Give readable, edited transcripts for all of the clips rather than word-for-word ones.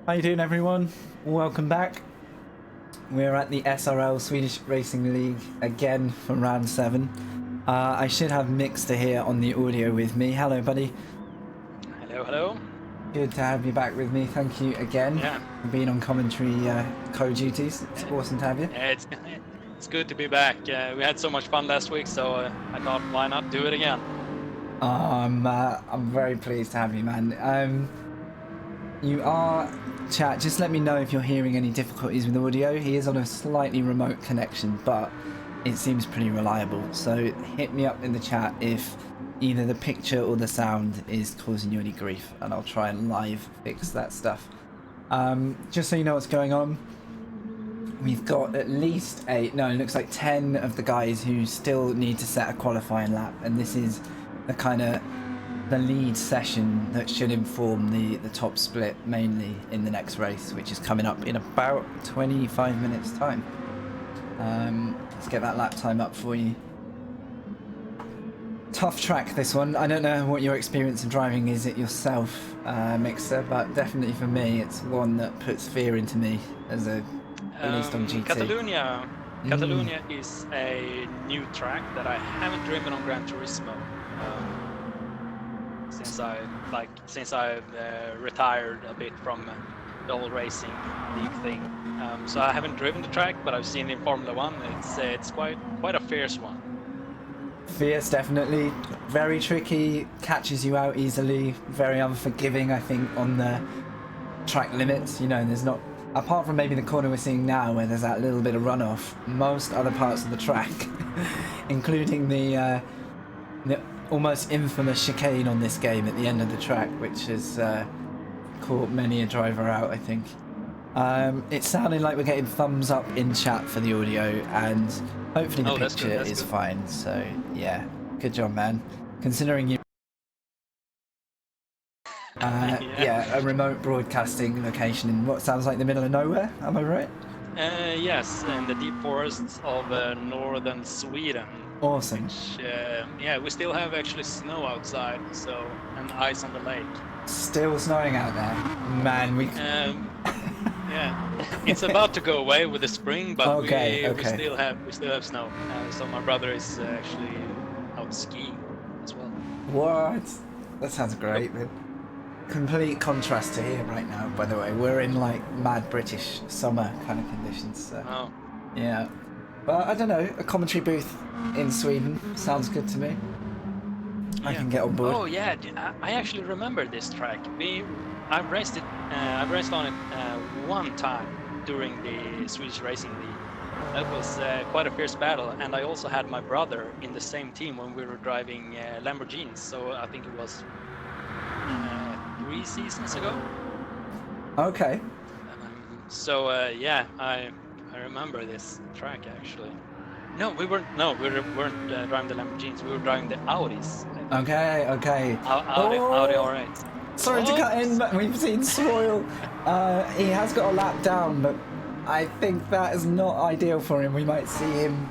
How you doing, everyone? Welcome back. We're at the SRL Swedish Racing League again for round 7. I should have Mixter here on the audio with me. Hello, buddy. Hello, hello. Good to have you back with me. Thank you again for being on commentary co-duties. It's awesome to have you. Yeah, it's good to be back. We had so much fun last week, so I thought, why not do it again? I'm very pleased to have you, man. You are, chat, just let me know if you're hearing any difficulties with audio. He is on a slightly remote connection, but it seems pretty reliable. So hit me up in the chat if either the picture or the sound is causing you any grief, and I'll try and live fix that stuff. Just so you know what's going on, we've got at least it looks like 10 of the guys who still need to set a qualifying lap, and this is the lead session that should inform the top split mainly in the next race, which is coming up in about 25 minutes time. Let's get that lap time up for you. Tough track, this one. I don't know what your experience of driving is it yourself, Mixer, but definitely for me it's one that puts fear into me at least on GT. Catalunya is a new track that I haven't driven on Gran Turismo since I retired a bit from the whole racing league thing. So I haven't driven the track, but I've seen it in Formula 1. It's quite a fierce one. Fierce, definitely. Very tricky, catches you out easily, very unforgiving, I think, on the track limits. You know, there's not, apart from maybe the corner we're seeing now where there's that little bit of runoff, most other parts of the track, including the almost infamous chicane on this game at the end of the track, which has caught many a driver out, I think. It's sounding like we're getting thumbs up in chat for the audio, and hopefully the picture is fine. So yeah, good job, man. Considering you a remote broadcasting location in what sounds like the middle of nowhere, am I right? Yes, in the deep forests of northern Sweden. Awesome. Which, we still have actually snow outside, so, and ice on the lake. Still snowing out there, man. Yeah, it's about to go away with the spring, but we still have snow. So my brother is actually out skiing as well. What? That sounds great, man. Complete contrast to here right now, by the way. We're in like mad British summer kind of conditions. So. Yeah. But I don't know, a commentary booth in Sweden sounds good to me. Yeah. I can get on board. Oh yeah, I actually remember this track. I've raced on it one time during the Swedish Racing League. That was quite a fierce battle, and I also had my brother in the same team when we were driving Lamborghinis. So I think it was 3 seasons ago. Okay. I remember this track actually. No, we weren't driving the Lamborghinis. We were driving the Audis. Okay. Audi R8. Sorry to cut in, but we've seen Soil. He has got a lap down, but I think that is not ideal for him. We might see him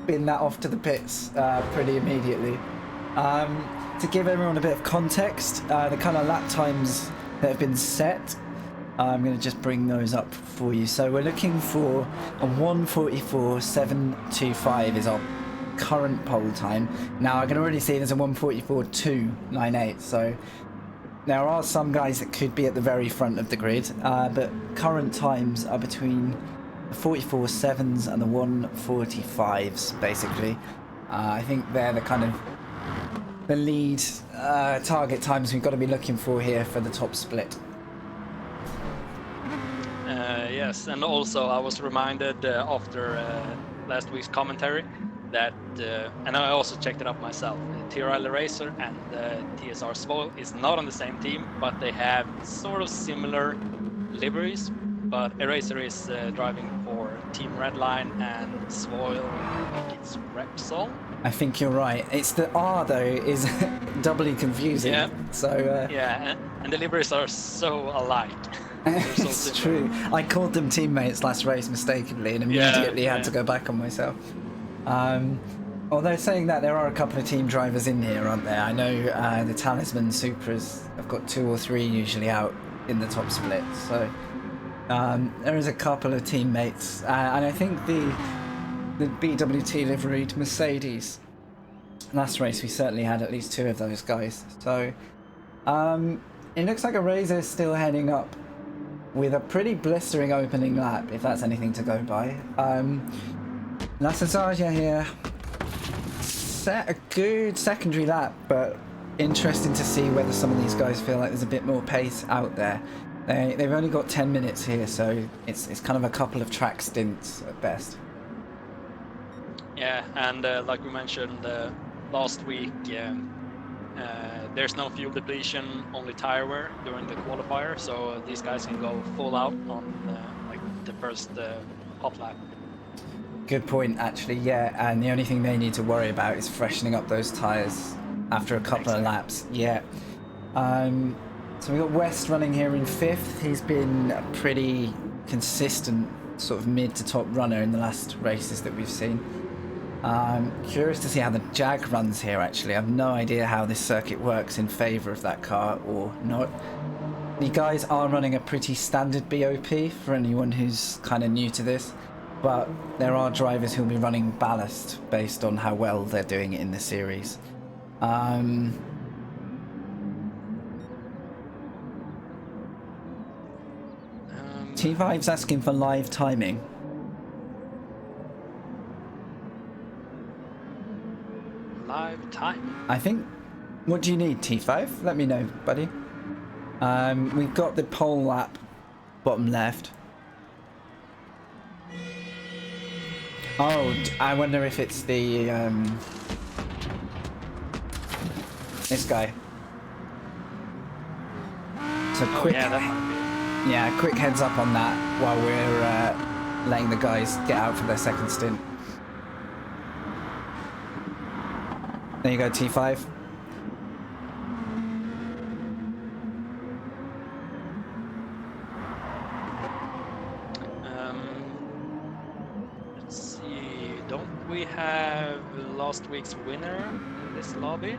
bin that off to the pits pretty immediately. To give everyone a bit of context, the kind of lap times that have been set, I'm going to just bring those up for you. So we're looking for a 1:44.725 is our current pole time. Now I can already see there's a 1:44.298, so there are some guys that could be at the very front of the grid, but current times are between the 44.7s and the 1:45s, basically. I think they're the kind of the lead target times we've got to be looking for here for the top split. Yes, and also I was reminded after last week's commentary that, and I also checked it up myself, TRL Eraser and TSR Svoil is not on the same team, but they have sort of similar liveries, but Eraser is driving for Team Redline and Svoil, I think it's Repsol. I think you're right. It's the R though is doubly confusing. Yeah. So and the liveries are so alike. It's true. I called them teammates last race mistakenly and immediately had to go back on myself. Although saying that, there are a couple of team drivers in here, aren't there? I know the Talisman Supras have got 2 or 3 usually out in the top split, so There is a couple of teammates, and I think the BWT liveried Mercedes. Last race we certainly had at least 2 of those guys. So it looks like Eraser's still heading up with a pretty blistering opening lap, if that's anything to go by. SSGr3 here set a good secondary lap, but interesting to see whether some of these guys feel like there's a bit more pace out there. They've only got 10 minutes here, so it's kind of a couple of track stints at best. Yeah, and like we mentioned last week, there's no fuel depletion, only tire wear during the qualifier, so these guys can go full out on like the first hot lap. Good point, actually, yeah, and the only thing they need to worry about is freshening up those tires after a couple of laps. Yeah. So we got West running here in 5th. He's been a pretty consistent sort of mid to top runner in the last races that we've seen. Curious to see how the Jag runs here, actually. I have no idea how this circuit works in favour of that car or not. The guys are running a pretty standard BOP for anyone who's kind of new to this, but there are drivers who'll be running ballast based on how well they're doing it in the series. T5's asking for live timing. Live time? I think... What do you need, T5? Let me know, buddy. We've got the pole lap, bottom left. Oh, I wonder if it's the... this guy. So quick... yeah, that might be. Yeah, quick heads up on that while we're letting the guys get out for their second stint. There you go, T5. Let's see, don't we have last week's winner in this lobby?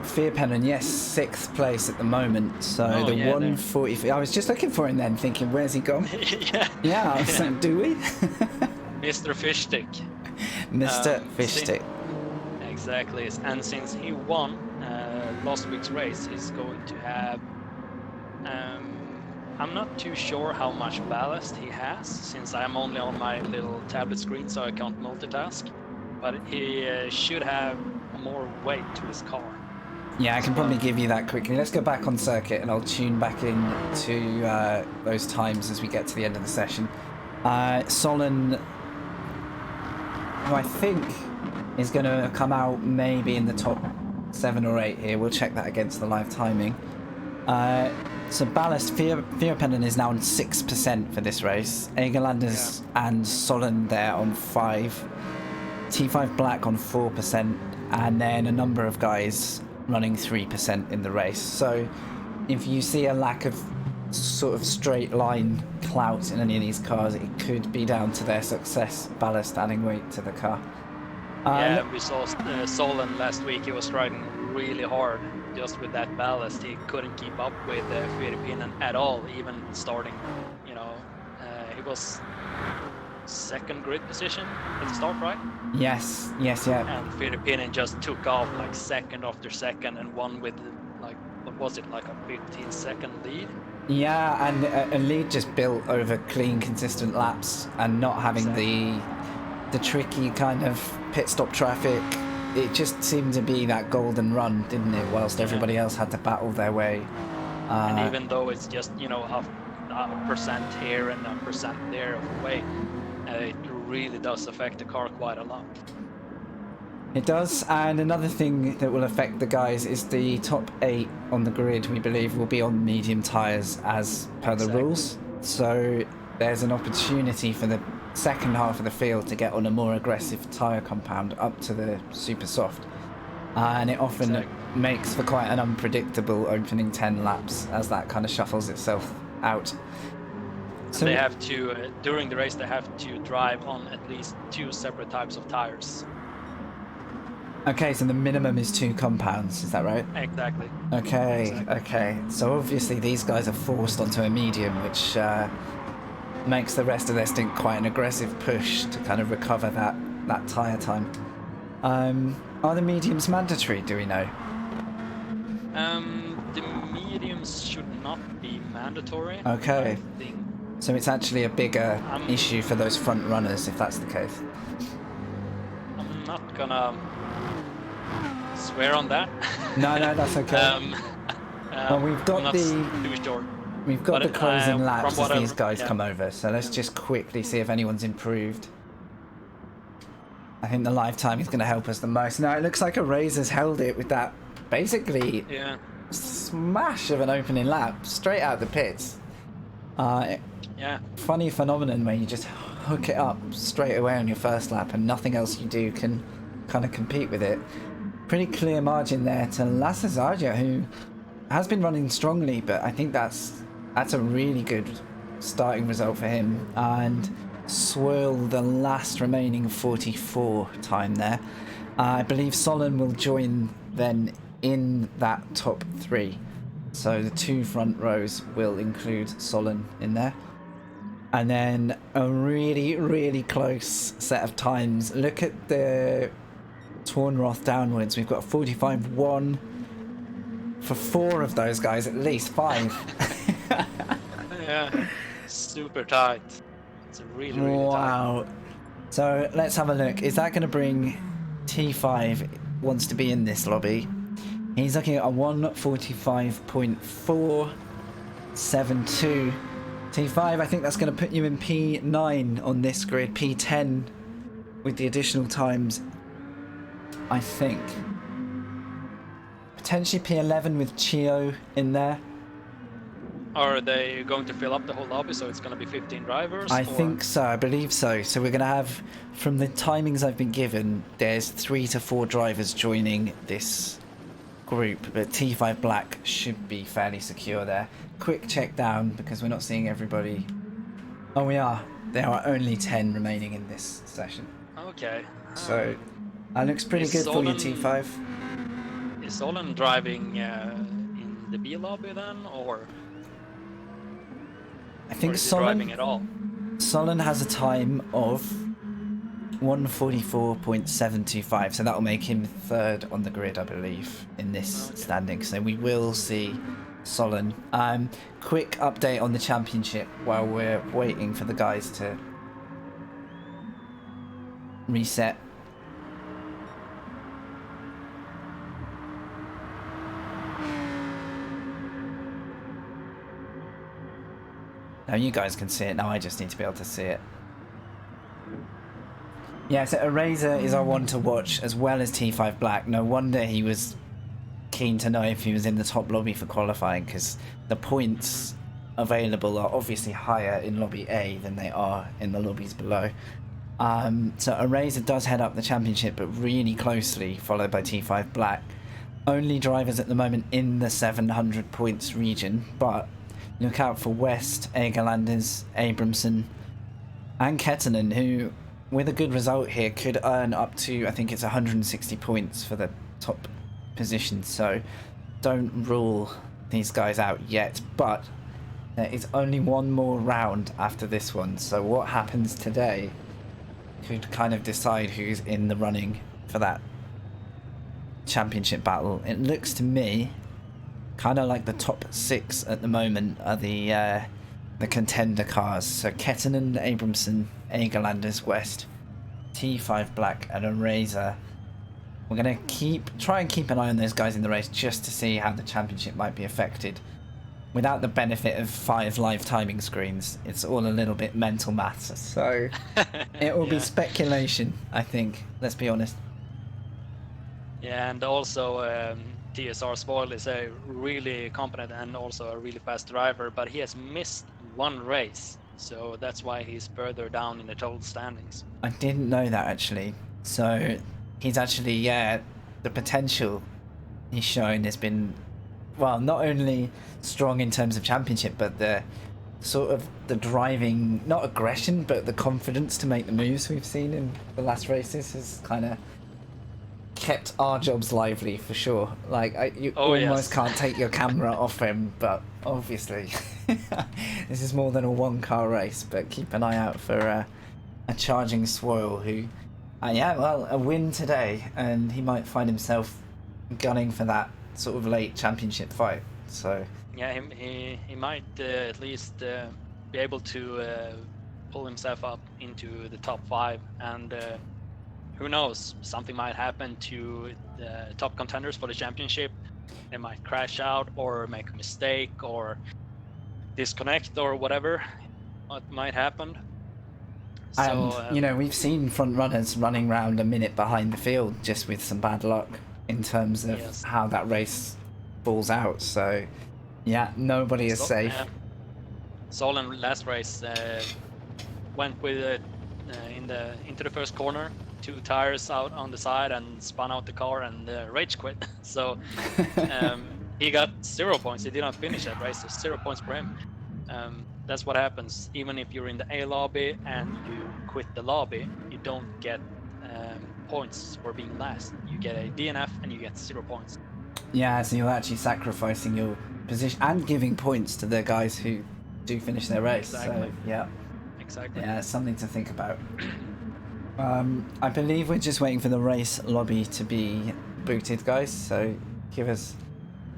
Fearpennon, yes, 6th place at the moment. So the 140. I was just looking for him then, thinking, where's he gone? Yeah, I was like, do we? Mr. Fishstick. Mr. Fishstick. Exactly, and since he won last week's race, he's going to have. I'm not too sure how much ballast he has, since I'm only on my little tablet screen, so I can't multitask. But he should have more weight to his car. Yeah, I can probably give you that quickly. Let's go back on circuit and I'll tune back in to those times as we get to the end of the session. Solon, who I think is going to come out maybe in the top 7 or 8 here. We'll check that against the live timing. So ballast, Fearpennon is now on 6% for this race. Egerlanders and Solon there on 5. T5 Black on 4%. And then a number of guys running 3% in the race. So if you see a lack of sort of straight line clout in any of these cars, it could be down to their success ballast adding weight to the car. Yeah, we saw Solon last week. He was riding really hard just with that ballast. He couldn't keep up with Fearpennon at all, even starting, you know, he was second grid position at the start, right? Yes, yeah. And Fearpennon just took off like second after second and won with like, what was it, like a 15-second lead? Yeah, and a lead just built over clean, consistent laps and not having the tricky kind of pit stop traffic. It just seemed to be that golden run, didn't it? Whilst everybody else had to battle their way. And even though it's just, you know, a percent here and a percent there of weight, it really does affect the car quite a lot. It does, and another thing that will affect the guys is the top 8 on the grid, we believe, will be on medium tyres as per the rules. So there's an opportunity for the second half of the field to get on a more aggressive tyre compound up to the super soft. And it often makes for quite an unpredictable opening 10 laps as that kind of shuffles itself out. So they have to, during the race, they have to drive on at least 2 separate types of tires. Okay, so the minimum is 2 compounds, is that right? Exactly. Okay, Exactly. okay. So obviously these guys are forced onto a medium, which makes the rest of their stint quite an aggressive push to kind of recover that tyre time. Are the mediums mandatory, do we know? The mediums should not be mandatory. Okay. I think So it's actually a bigger issue for those front runners, if that's the case. I'm not gonna swear on that. No, that's okay. Well, we've got I'm not too sure. We've got the closing laps as these guys yeah. come over, so let's just quickly see if anyone's improved. I think the lifetime is going to help us the most. Now, it looks like a Razor's held it with that basically smash of an opening lap straight out the pits. Yeah. Funny phenomenon where you just hook it up straight away on your first lap and nothing else you do can kind of compete with it. Pretty clear margin there to SSGr3, who has been running strongly, but I think that's a really good starting result for him. And Swirl the last remaining 44 time there. I believe Solon will join then in that top 3. So the 2 front rows will include Solon in there. And then a really, really close set of times. Look at the Tornroth downwards. We've got a 45-1 for 4 of those guys, at least 5. Yeah, super tight. It's really, really wow. tight. So let's have a look. Is that going to bring T5 wants to be in this lobby? He's looking at a 145.472. T5, I think that's going to put you in P9 on this grid. P10 with the additional times, I think. Potentially P11 with Chio in there. Are they going to fill up the whole lobby, so it's going to be 15 drivers? I think so, I believe so. So we're going to have, from the timings I've been given, there's 3 to 4 drivers joining this group, but T5 Black should be fairly secure there. Quick check down, because we're not seeing everybody. Oh, we are. There are only 10 remaining in this session. Okay. So that looks pretty good for you, T5. Is Solon driving in the B lobby then, or? I think driving at all? Solon has a time of 144.725, so that'll make him 3rd on the grid, I believe, in this standing. So we will see Solon. Quick update on the championship while we're waiting for the guys to reset. Now you guys can see it, now I just need to be able to see it. Yeah, so Eraser is our one to watch, as well as T5 Black. No wonder he was keen to know if he was in the top lobby for qualifying, because the points available are obviously higher in lobby A than they are in the lobbies below. So Eraser does head up the championship, but really closely, followed by T5 Black. Only drivers at the moment in the 700 points region, but look out for West, Egerlanders, Abramson, and Kettenen, who, with a good result here, could earn up to, I think it's 160 points for the top position. So don't rule these guys out yet, but there is only one more round after this one. So what happens today could kind of decide who's in the running for that championship battle. It looks to me kind of like the top 6 at the moment are the contender cars. So Kettenen, Abramson, Egerlanders, West, T5 Black, and Eraser. We're gonna try and keep an eye on those guys in the race just to see how the championship might be affected. Without the benefit of 5 live timing screens, it's all a little bit mental maths. So it will be speculation, I think. Let's be honest. Yeah, and also TSR Spoil is a really competent and also a really fast driver, but he has missed 1 race, so that's why he's further down in the total standings. I didn't know that, actually. So he's actually, the potential he's shown has been, well, not only strong in terms of championship, but the sort of the driving, not aggression, but the confidence to make the moves we've seen in the last races has kind of kept our jobs lively for sure. Like you almost can't take your camera off him, but obviously this is more than a one-car race. But keep an eye out for a charging Swoil who, a win today, and he might find himself gunning for that sort of late championship fight. So yeah, he might at least be able to pull himself up into the top 5, and who knows, something might happen to the top contenders for the championship. They might crash out or make a mistake or disconnect or whatever. What might happen. And So, we've seen front runners running around a minute behind the field just with some bad luck in terms of how that race falls out. So yeah, nobody is safe. Solon last race went with into the first corner, 2 tires out on the side, and spun out the car and rage quit. So he got 0 points. He did not finish that race, so 0 points for him. That's what happens. Even if you're in the A lobby and you quit the lobby, you don't get points for being last. You get a DNF and you get 0 points. Yeah, so you're actually sacrificing your position and giving points to the guys who do finish their race. Exactly. So yeah, exactly. Yeah, it's something to think about. I believe we're just waiting for the race lobby to be booted, guys. So give us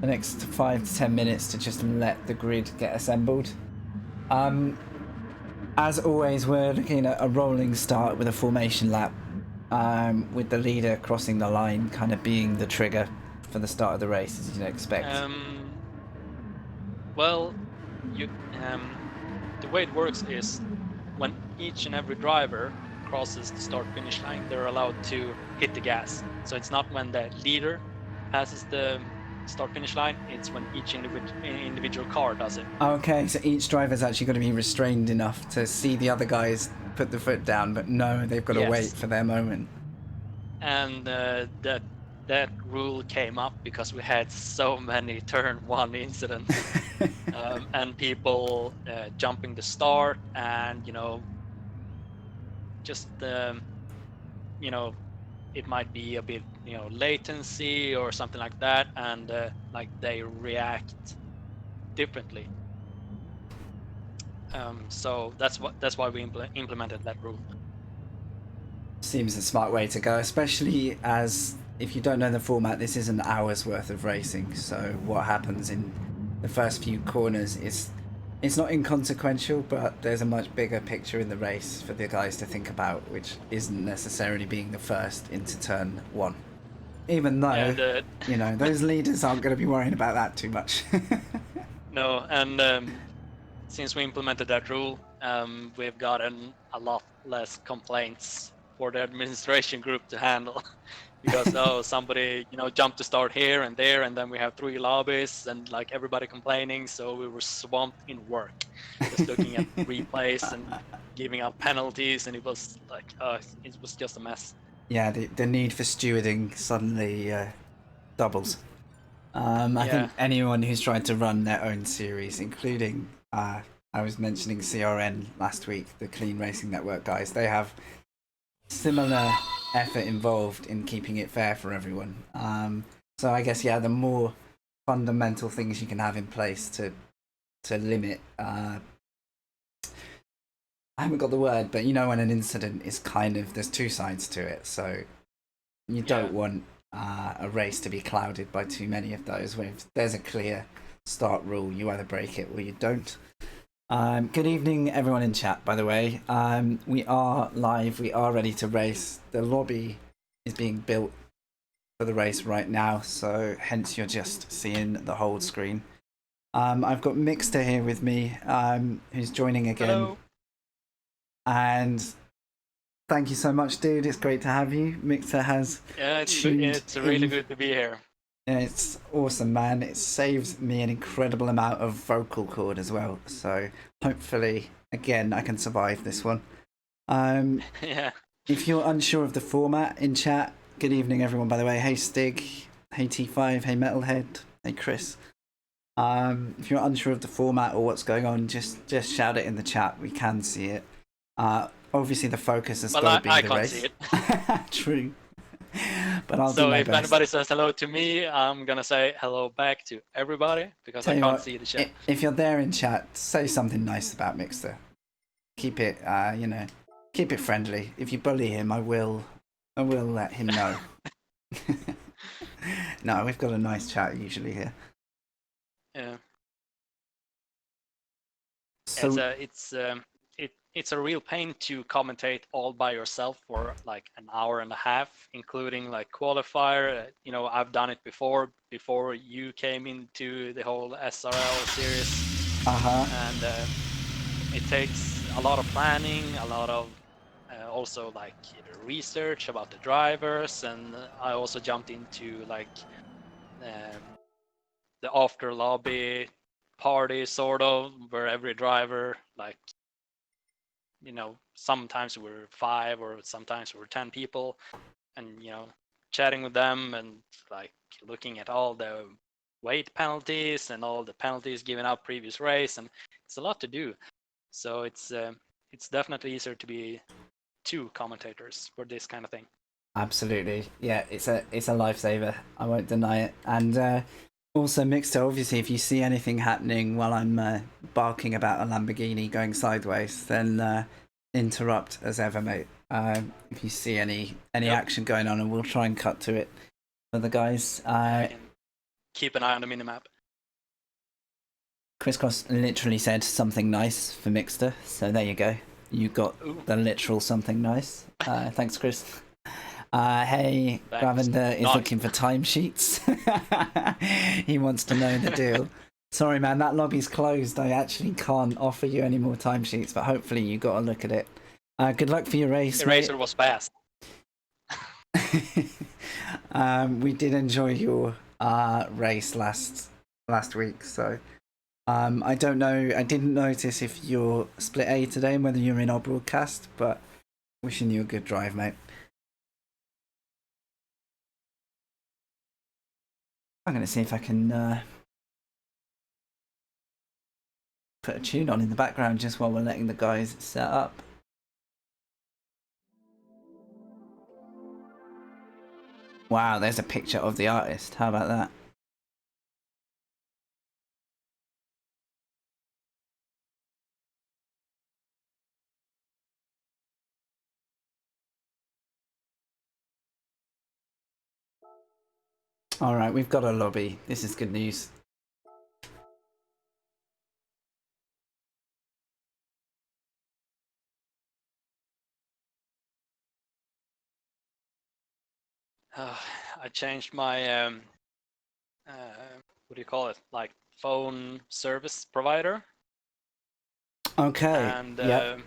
the next 5 to 10 minutes to just let the grid get assembled. As always, we're looking at a rolling start with a formation lap, with the leader crossing the line kind of being the trigger for the start of the race, as you'd expect. Well, the way it works is when each and every driver crosses the start-finish line, they're allowed to hit the gas. So it's not when the leader passes the start-finish line, it's when each individual car does it. Okay, so each driver's actually got to be restrained enough to see the other guys put the foot down, but no, they've got to wait for their moment. And that rule came up because we had so many turn 1 incidents, and people jumping the start, and just it might be a bit latency or something like that, and like they react differently. So that's why we implemented that rule. Seems a smart way to go, especially as, if you don't know the format, this is an hour's worth of racing. So what happens in the first few corners is, it's not inconsequential, but there's a much bigger picture in the race for the guys to think about, which isn't necessarily being the first into turn 1. Even though, those leaders aren't going to be worrying about that too much. No, and since we implemented that rule, we've gotten a lot less complaints for the administration group to handle. Because somebody jumped to start here and there, and then we have 3 lobbies and like everybody complaining, so we were swamped in work, just looking at replays and giving out penalties, and it was like it was just a mess. Yeah, the need for stewarding suddenly doubles. I think anyone who's tried to run their own series, including I was mentioning CRN last week, the Clean Racing Network guys, they have similar effort involved in keeping it fair for everyone. So I guess the more fundamental things you can have in place to limit I haven't got the word, but when an incident is kind of, there's 2 sides to it, so you don't want a race to be clouded by too many of those. Where if there's a clear start rule, you either break it or you don't. Good evening, everyone in chat, by the way. We are live. We are ready to race. The lobby is being built for the race right now, so hence you're just seeing the hold screen. I've got Mixter here with me, who's joining again. Hello. And thank you so much, dude. It's great to have you. Mixter has it's really good to be here. Yeah, it's awesome, man. It saves me an incredible amount of vocal cord as well. So hopefully, again, I can survive this one. If you're unsure of the format in chat, good evening, everyone, by the way. Hey, Stig. Hey, T5. Hey, Metalhead. Hey, Chris. If you're unsure of the format or what's going on, just shout it in the chat. We can see it. Obviously, the focus has got to be the race. I can't see it. True. but I'll do So my if best. anybody says hello to me, I'm gonna say hello back to everybody because Tell I you can't what, see the chat. if you're there in chat, say something nice about Mixter. Keep it, keep it friendly. If you bully him, I will let him know. No, we've got a nice chat usually here. Yeah. So It's a real pain to commentate all by yourself for like an hour and a half, including like qualifier. I've done it before you came into the whole SRL series. And it takes a lot of planning, a lot of also like research about the drivers, and I also jumped into like the after lobby party sort of, where every driver like sometimes we're 5 or sometimes we're 10 people, and chatting with them and like looking at all the weight penalties and all the penalties given out previous race, and it's a lot to do. So it's definitely easier to be 2 commentators for this kind of thing. absolutely, yeah, it's a lifesaver. I won't deny it. And also, Mixter, obviously, if you see anything happening while I'm barking about a Lamborghini going sideways, then interrupt as ever, mate. If you see any action going on, and we'll try and cut to it for the guys. Keep an eye on the minimap. Chris Cross literally said something nice for Mixter, so there you go. You got the literal something nice. Thanks, Chris. Hey, Gravender is looking for timesheets. He wants to know the deal. Sorry, man, that lobby's closed. I actually can't offer you any more timesheets, but hopefully you got a look at it. Good luck for your race. The racer was fast. We did enjoy your race last week, so I don't know. I didn't notice if you're split A today and whether you're in our broadcast, but wishing you a good drive, mate. I'm going to see if I can put a tune on in the background just while we're letting the guys set up. Wow, there's a picture of the artist. How about that? All right, we've got a lobby. This is good news. I changed my what do you call it? Like phone service provider. Okay. And yep.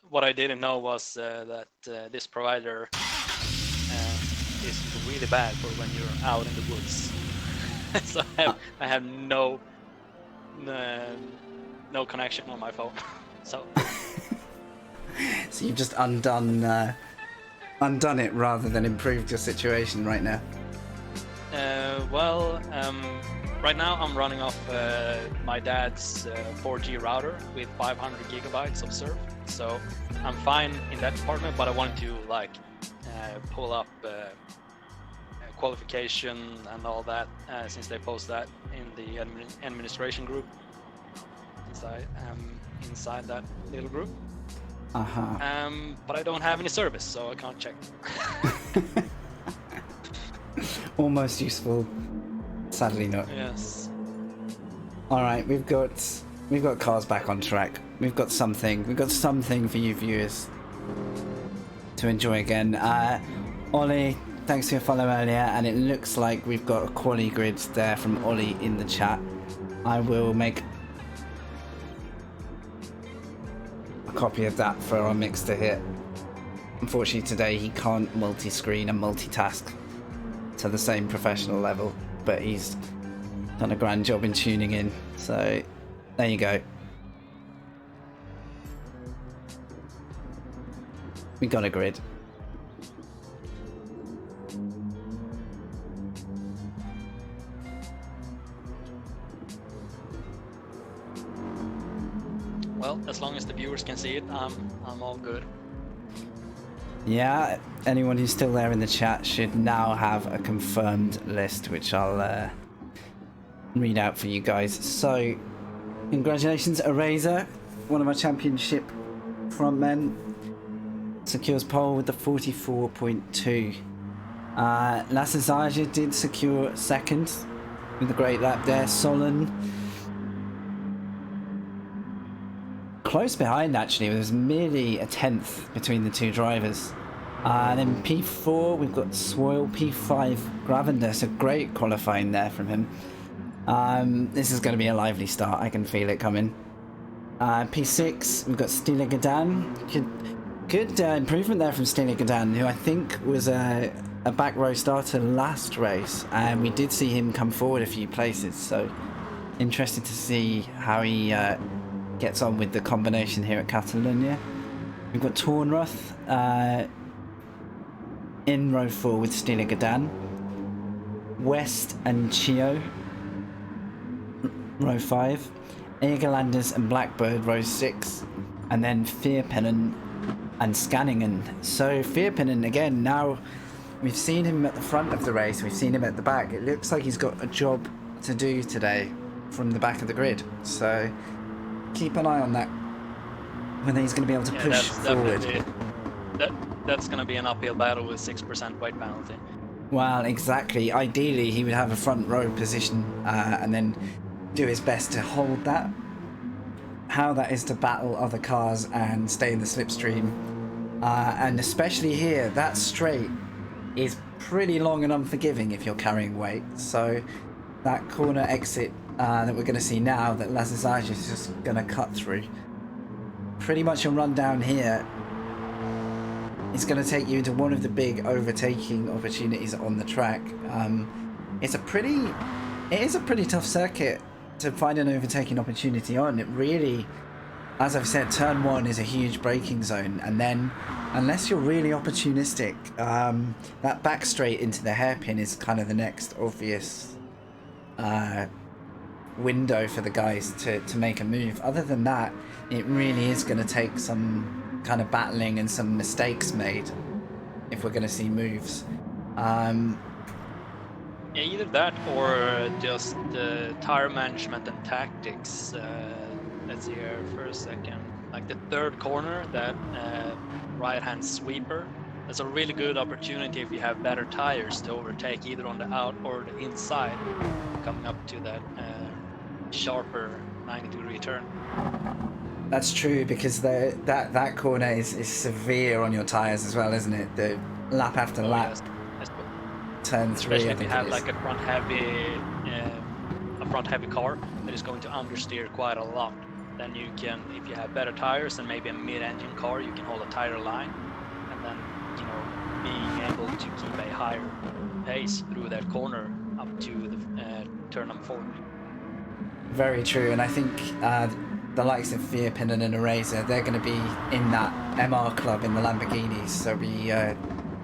What I didn't know was that this provider is really bad for when you're out in the woods. So I have no connection on my phone. So so you've just undone it rather than improved your situation right now. Right now I'm running off my dad's 4G router with 500 gigabytes of surf, so I'm fine in that department. But I wanted to like pull up qualification and all that since they post that in the administration group, since I am inside that little group. But I don't have any service, so I can't check. Almost useful, sadly not. Yes. All right, we've got cars back on track. We've got something for you viewers to enjoy again. Ollie, thanks for your follow earlier, and it looks like we've got a quali grid there from Ollie in the chat. I will make a copy of that for our Mixter hit. Unfortunately today he can't multi-screen and multitask to the same professional level, but he's done a grand job in tuning in, so there you go. We got a grid. Well, as long as the viewers can see it, I'm all good. Yeah, anyone who's still there in the chat should now have a confirmed list, which I'll read out for you guys. So, congratulations, Eraser, one of our championship frontmen, secures pole with the 44.2. SSGr3 did secure second with a great lap there. Solon close behind, actually. There was merely a tenth between the two drivers. Then P4, we've got Swoil. P5, Gravender. So great qualifying there from him. This is going to be a lively start. I can feel it coming. P6, we've got SSGr3. Good improvement there from SSGr3, who I think was a back row starter last race. And we did see him come forward a few places. So interested to see how he gets on with the combination here at Catalunya. We've got Tornruth in row 4 with SSGr3. West and Chio, row 5. Egerlanders and Blackbird, row 6. And then Fearpennen and Scanningen. So Fearpennen, again, now we've seen him at the front of the race, we've seen him at the back. It looks like he's got a job to do today from the back of the grid. So keep an eye on that, whether he's going to be able to push forward. That's going to be an uphill battle with 6% weight penalty. Well, exactly. Ideally, he would have a front row position and then do his best to hold that. How that is to battle other cars and stay in the slipstream. And especially here, that straight is pretty long and unforgiving if you're carrying weight. So that corner exit that we're going to see now, that SSGr3 is just going to cut through. Pretty much a run down here is going to take you into one of the big overtaking opportunities on the track. It is a pretty tough circuit to find an overtaking opportunity on. It really, as I've said, turn 1 is a huge braking zone, and then unless you're really opportunistic, that back straight into the hairpin is kind of the next obvious window for the guys to make a move. Other than that, it really is going to take some kind of battling and some mistakes made if we're going to see moves. Yeah, either that or just tire management and tactics. Let's see here for a second. Like the third corner, that right-hand sweeper, that's a really good opportunity if you have better tires to overtake either on the out or the inside, coming up to that sharper 90-degree turn. That's true, because that corner is severe on your tires as well, isn't it? The lap after lap. Yes. Turn 3. Especially if you have like a front heavy car that is going to understeer quite a lot. Then you can, if you have better tires and maybe a mid-engine car, you can hold a tighter line, and then being able to keep a higher pace through that corner up to the turn number 4. Very true, and I think the likes of Fearpennen and Eraser, they're going to be in that MR club in the Lamborghinis, so we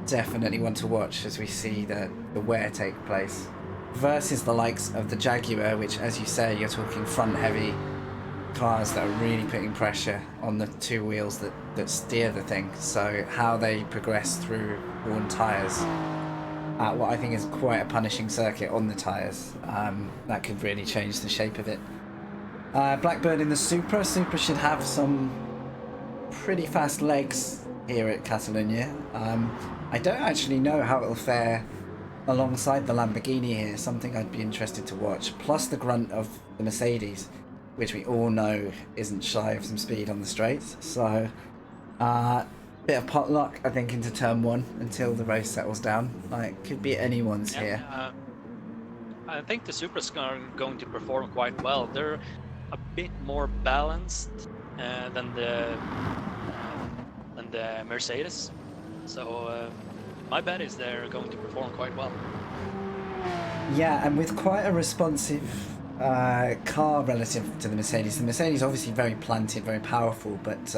definitely want to watch as we see the wear take place. Versus the likes of the Jaguar, which, as you say, you're talking front heavy cars that are really putting pressure on the two wheels that steer the thing. So how they progress through worn tyres at what I think is quite a punishing circuit on the tyres, that could really change the shape of it. Blackbird in the Supra. Supra should have some pretty fast legs here at Catalunya. I don't actually know how it'll fare alongside the Lamborghini here, something I'd be interested to watch. Plus the grunt of the Mercedes, which we all know isn't shy of some speed on the straights. So, bit of potluck, I think, into turn 1 until the race settles down. Like, could be anyone's here. I think the Supras are going to perform quite well. They're a bit more balanced than the Mercedes. So my bet is they're going to perform quite well. Yeah, and with quite a responsive car relative to the Mercedes. The Mercedes obviously very planted, very powerful, but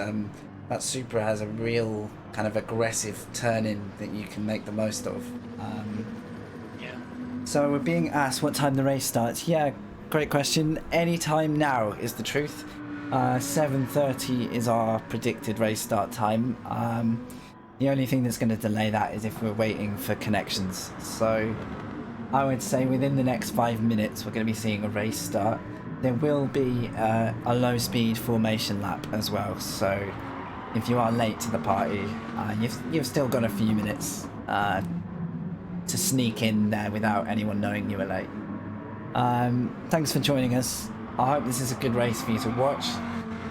that Supra has a real kind of aggressive turn-in that you can make the most of. Yeah. So we're being asked what time the race starts. Yeah, great question. Any time now is the truth. 7:30 is our predicted race start time. The only thing that's going to delay that is if we're waiting for connections. So I would say within the next 5 minutes we're going to be seeing a race start. There will be a low speed formation lap as well, so if you are late to the party, you've still got a few minutes to sneak in there without anyone knowing you were late. Thanks for joining us. I hope this is a good race for you to watch.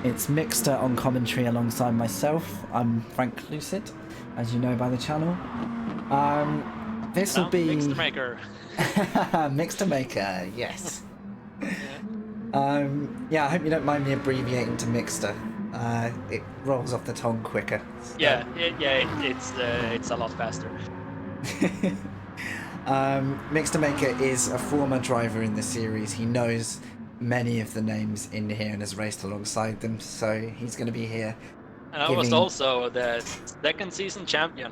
It's Mixter on commentary alongside myself. I'm FrankLucid, as you know by the channel. This will be... Mixter Maker. Mixter Maker, yes. Yeah, I hope you don't mind me abbreviating to Mixter. It rolls off the tongue quicker. So. Yeah, it's a lot faster. Mixter Maker is a former driver in the series. He knows many of the names in here and has raced alongside them, so he's going to be here. And I was also the second season champion.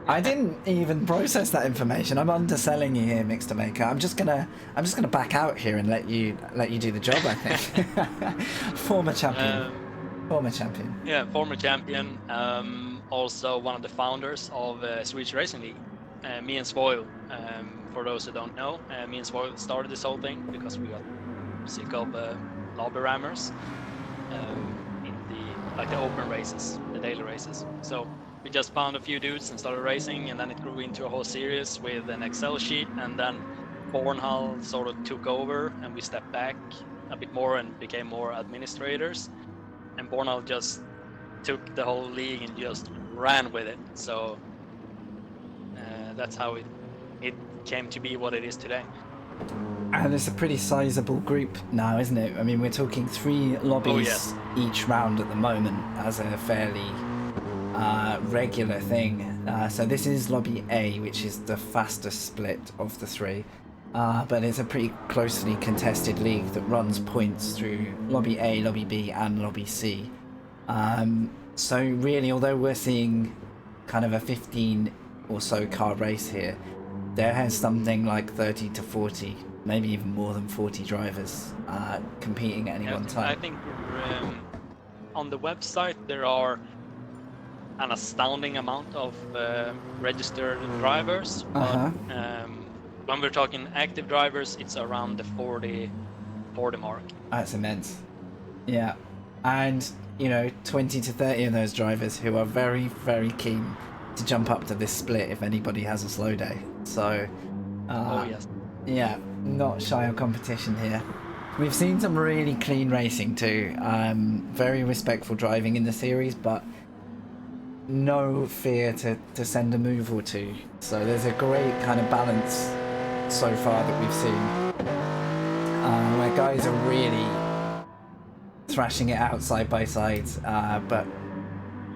I didn't even process that information. I'm underselling you here, Mixter Maker. I'm just gonna back out here and let you do the job. I think. Former champion. Former champion. Yeah, former champion. Also one of the founders of Swedish Racing League. Me and Spoil. For those who don't know, me and Spoil started this whole thing because we got sick of lobby rammers in the open races, the daily races. So we just found a few dudes and started racing, and then it grew into a whole series with an Excel sheet, and then Bornhall sort of took over and we stepped back a bit more and became more administrators, and Bornhall just took the whole league and just ran with it. So that's how it came to be what it is today. And it's a pretty sizable group now, isn't it? I mean, we're talking 3 lobbies each round at the moment as a fairly regular thing. So this is lobby A, which is the fastest split of the 3. But it's a pretty closely contested league that runs points through lobby A, lobby B, and lobby C. So really, although we're seeing kind of a 15 or so car race here, there has something like 30 to 40, maybe even more than 40 drivers competing at any one time. I think on the website there are an astounding amount of registered drivers. But, when we're talking active drivers, it's around the 40 mark. That's immense. Yeah. And, you know, 20 to 30 of those drivers who are very, very keen to jump up to this split if anybody has a slow day. So, yeah, not shy of competition here. We've seen some really clean racing too. Very respectful driving in the series, but no fear to send a move or two. So there's a great kind of balance so far that we've seen, where guys are really thrashing it out side by side, but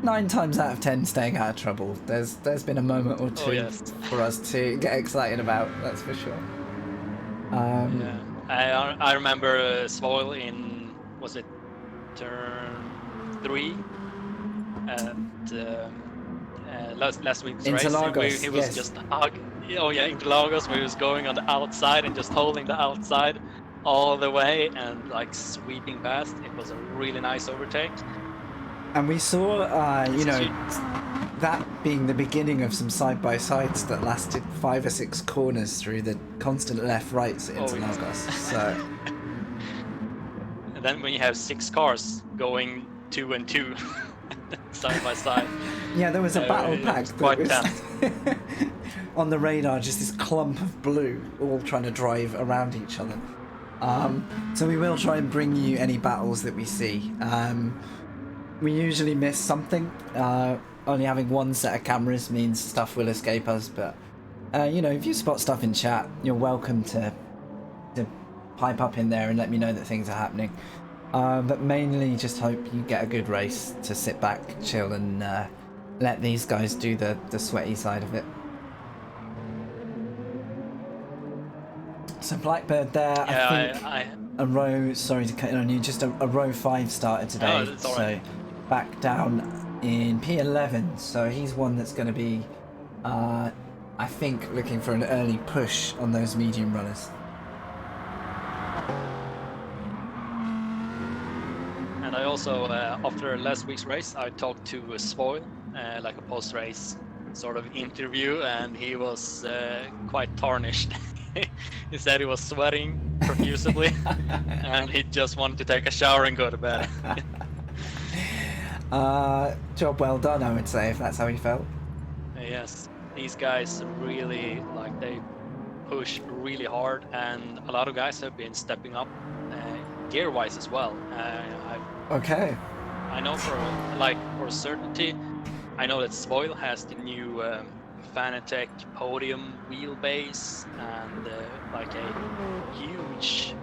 9 times out of 10 staying out of trouble. There's been a moment or two for us to get excited about, that's for sure. I remember Svoil in, was it turn 3 at last week's race? Interlagos, he was just Interlagos, where he was going on the outside and just holding the outside all the way and like sweeping past. It was a really nice overtake. And we saw, that being the beginning of some side-by-sides that lasted 5 or 6 corners through the constant left-rights at Interlagos. So. And then when you have 6 cars going 2 and 2 side by side. Yeah, there was a battle pack that was on the radar, just this clump of blue, all trying to drive around each other. So we will try and bring you any battles that we see. We usually miss something. Only having 1 set of cameras means stuff will escape us, but if you spot stuff in chat, you're welcome to pipe up in there and let me know that things are happening. But mainly just hope you get a good race to sit back, chill, and let these guys do the sweaty side of it. So Blackbird there, I think a row, sorry to cut in on you, just a row 5 started today, so back down in P11, so he's one that's going to be, I think, looking for an early push on those medium runners. And I also, after last week's race, I talked to Spoil, like a post-race sort of interview, and he was quite tarnished. He said he was sweating profusely, and he just wanted to take a shower and go to bed. Job well done, I would say, if that's how he felt. Yes, these guys really they push really hard, and a lot of guys have been stepping up gear-wise as well. Okay. I know for certainty, I know that Spoil has the new Fanatec podium wheelbase and like a huge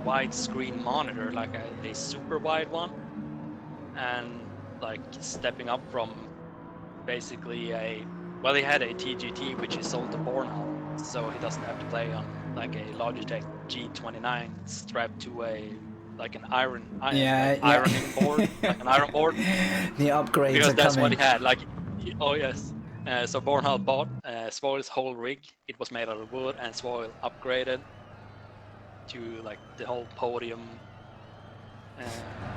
widescreen monitor, like a super wide one, and like stepping up from basically he had a TGT which is sold to Bornholm, so he doesn't have to play on like a Logitech G29 strapped to an ironing board, like an iron board. The upgrades because are that's coming. what he had. Oh yes. So Bornholm bought Spoil's whole rig. It was made out of wood, and Spoil upgraded to like the whole podium.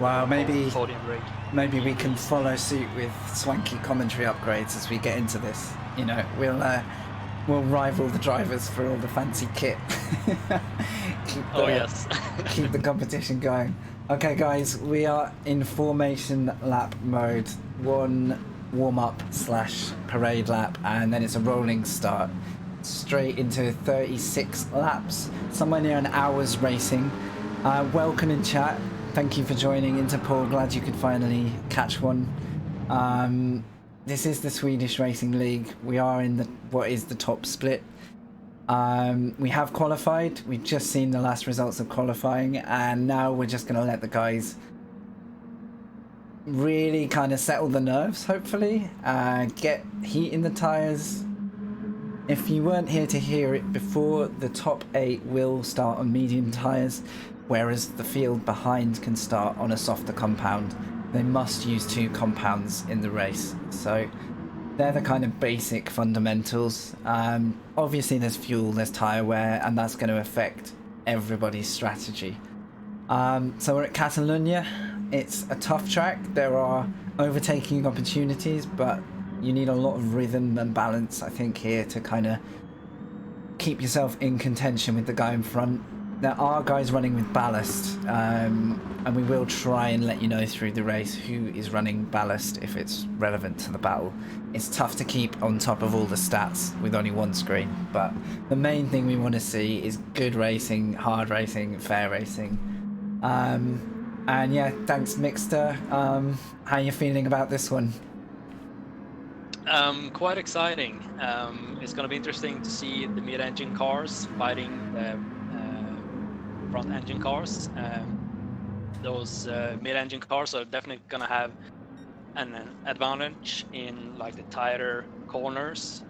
Wow, maybe podium rig. Maybe we can follow suit with swanky commentary upgrades as we get into this. You know, we'll rival the drivers for all the fancy kit. Yes. Keep the competition going. Okay, guys, we are in formation lap mode. 1 warm-up / parade lap, and then it's a rolling start straight into 36 laps, somewhere near an hour's racing. Welcome in chat. Thank you for joining Interpol. Glad you could finally catch one. This is the Swedish Racing League. We are in what is the top split. We have qualified. We've just seen the last results of qualifying, and now we're just going to let the guys really kind of settle the nerves, hopefully, get heat in the tires. If you weren't here to hear it before, the top 8 will start on medium tires, whereas the field behind can start on a softer compound. They must use 2 compounds in the race, so they're the kind of basic fundamentals. Obviously there's fuel, there's tyre wear, and that's going to affect everybody's strategy. So we're at Catalunya. It's a tough track. There are overtaking opportunities, but you need a lot of rhythm and balance, I think, here to kind of keep yourself in contention with the guy in front. There are guys running with ballast, and we will try and let you know through the race who is running ballast if it's relevant to the battle. It's tough to keep on top of all the stats with only one screen, but the main thing we want to see is good racing, hard racing, fair racing. And yeah, thanks Mixter. How are you feeling about this one? Quite exciting. It's going to be interesting to see the mid-engine cars fighting the front-engine cars. Those mid-engine cars are definitely going to have an advantage in like the tighter corners,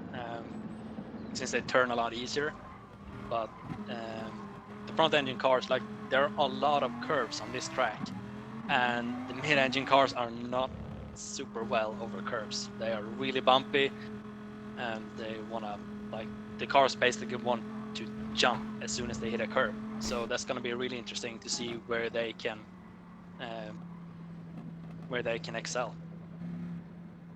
since they turn a lot easier. But the front-engine cars, like, there are a lot of curves on this track, and the mid-engine cars are not super well over curves. They are really bumpy, and they want to, like, the cars basically want to jump as soon as they hit a curve. So that's going to be really interesting to see where they can excel.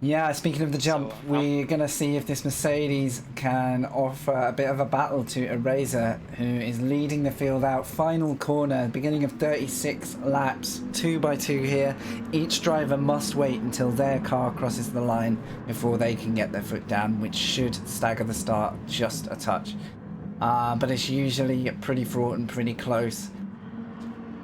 Yeah, speaking of the jump, we're going to see if this Mercedes can offer a bit of a battle to Eraser, who is leading the field out. Final corner, beginning of 36 laps, 2 by 2 here. Each driver must wait until their car crosses the line before they can get their foot down, which should stagger the start just a touch. But it's usually pretty fraught and pretty close.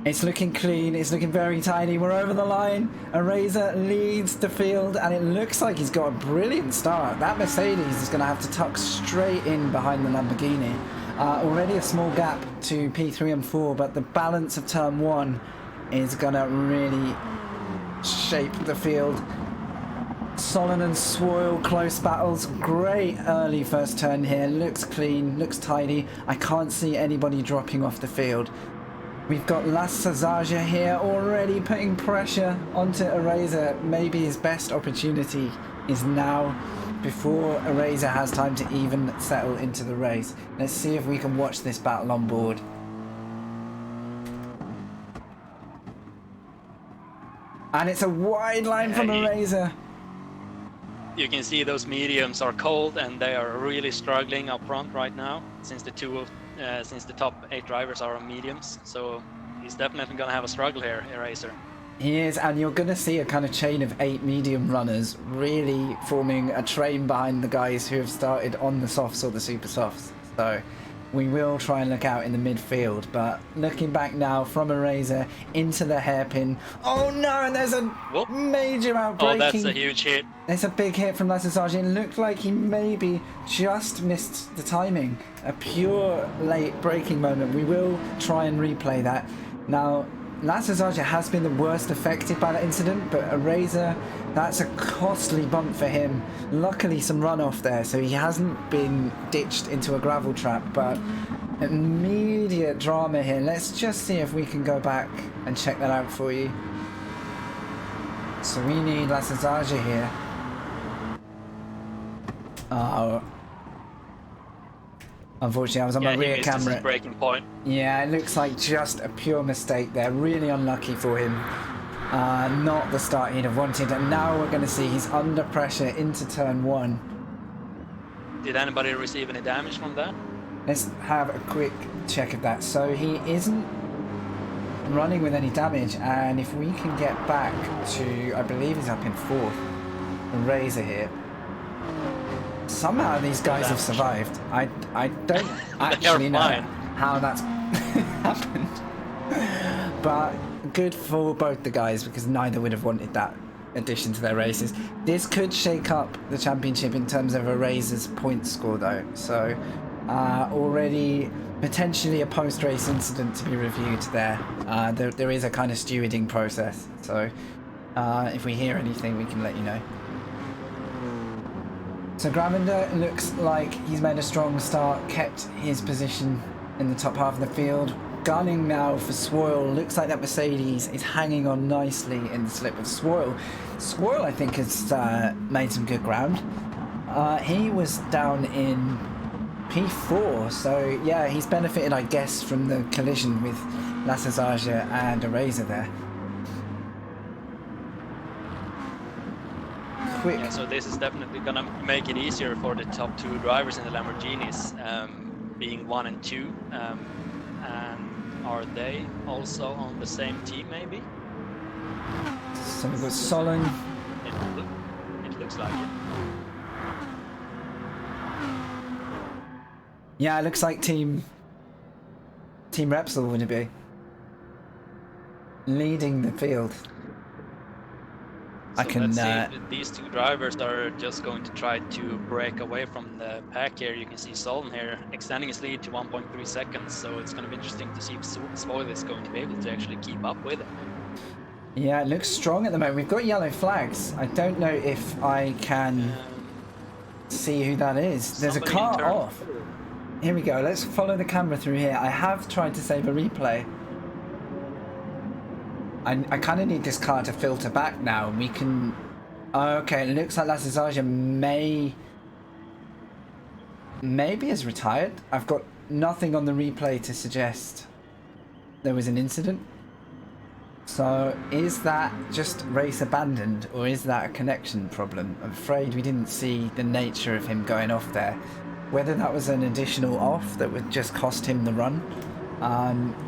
It's looking clean, it's looking very tidy. We're over the line. Eraser leads the field, and it looks like he's got a brilliant start. That Mercedes is going to have to tuck straight in behind the Lamborghini. Already a small gap to P3 and 4, but the balance of turn 1 is going to really shape the field. Solon and Swoyle, close battles. Great early first turn here. Looks clean, looks tidy. I can't see anybody dropping off the field. We've got Las Sazaja here already putting pressure onto Eraser. Maybe his best opportunity is now, before Eraser has time to even settle into the race. Let's see if we can watch this battle on board. And it's a wide line from Eraser. you can see those mediums are cold and they are really struggling up front right now, since the top 8 drivers are on mediums. So he's definitely gonna have a struggle here, Eraser. He is, and you're going to see a kind of chain of 8 medium runners really forming a train behind the guys who have started on the softs or the super softs. So we will try and look out in the midfield, but looking back now from Eraser into the hairpin. Oh no, and there's a major outbreaking. Oh, that's a huge hit. There's a big hit from SSGr3. It looked like he maybe just missed the timing. A pure late braking moment. We will try and replay that. Now, SSGr3 has been the worst affected by that incident, but Eraser, that's a costly bump for him. Luckily some runoff there, so he hasn't been ditched into a gravel trap, but immediate drama here. Let's just see if we can go back and check that out for you. So we need SSGr3 here. Oh. Unfortunately, I was on my rear camera. His breaking point. Yeah, it looks like just a pure mistake there. Really unlucky for him. Not the start he'd have wanted. And now we're going to see he's under pressure into turn 1. Did anybody receive any damage from that? Let's have a quick check of that. So he isn't running with any damage. And if we can get back to, I believe he's up in 4th. Eraser here. Somehow these guys have survived. I don't actually know how that's happened. But good for both the guys, because neither would have wanted that addition to their races. This could shake up the championship in terms of Eraser's point score though. So already potentially a post-race incident to be reviewed there. There is a kind of stewarding process. So if we hear anything, we can let you know. So Gravender looks like he's made a strong start, kept his position in the top half of the field. Gunning now for Swoyle. Looks like that Mercedes is hanging on nicely in the slip of Swoyle. Swoyle, I think, has made some good ground. He was down in P4, so yeah, he's benefited, I guess, from the collision with SSGr3 and Eraser there. Yeah, so this is definitely gonna make it easier for the top 2 drivers in the Lamborghinis, being 1 and 2. And are they also on the same team, maybe? So we've got Solon. It looks like it. Yeah, it looks like Team Repsol would it be? Leading the field. So let's see if these 2 drivers are just going to try to break away from the pack here. You can see Solon here extending his lead to 1.3 seconds, so it's going to be interesting to see if Swoyle is going to be able to actually keep up with it. Yeah, it looks strong at the moment. We've got yellow flags. I don't know if I can see who that is. There's a car off. Here we go. Let's follow the camera through here. I have tried to save a replay. I kind of need this car to filter back now. We can... Okay, it looks like SSGr3 maybe is retired. I've got nothing on the replay to suggest there was an incident. So is that just race abandoned, or is that a connection problem? I'm afraid we didn't see the nature of him going off there. Whether that was an additional off that would just cost him the run.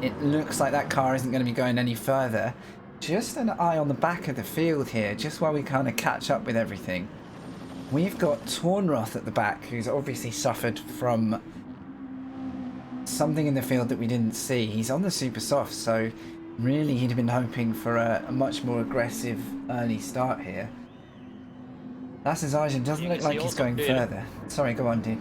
It looks like that car isn't going to be going any further. Just an eye on the back of the field here, just while we kind of catch up with everything. We've got Tornroth at the back, who's obviously suffered from something in the field that we didn't see. He's on the super soft, so really he'd have been hoping for a much more aggressive early start here. SSGr3 doesn't look like he's going further. Sorry, go on, dude.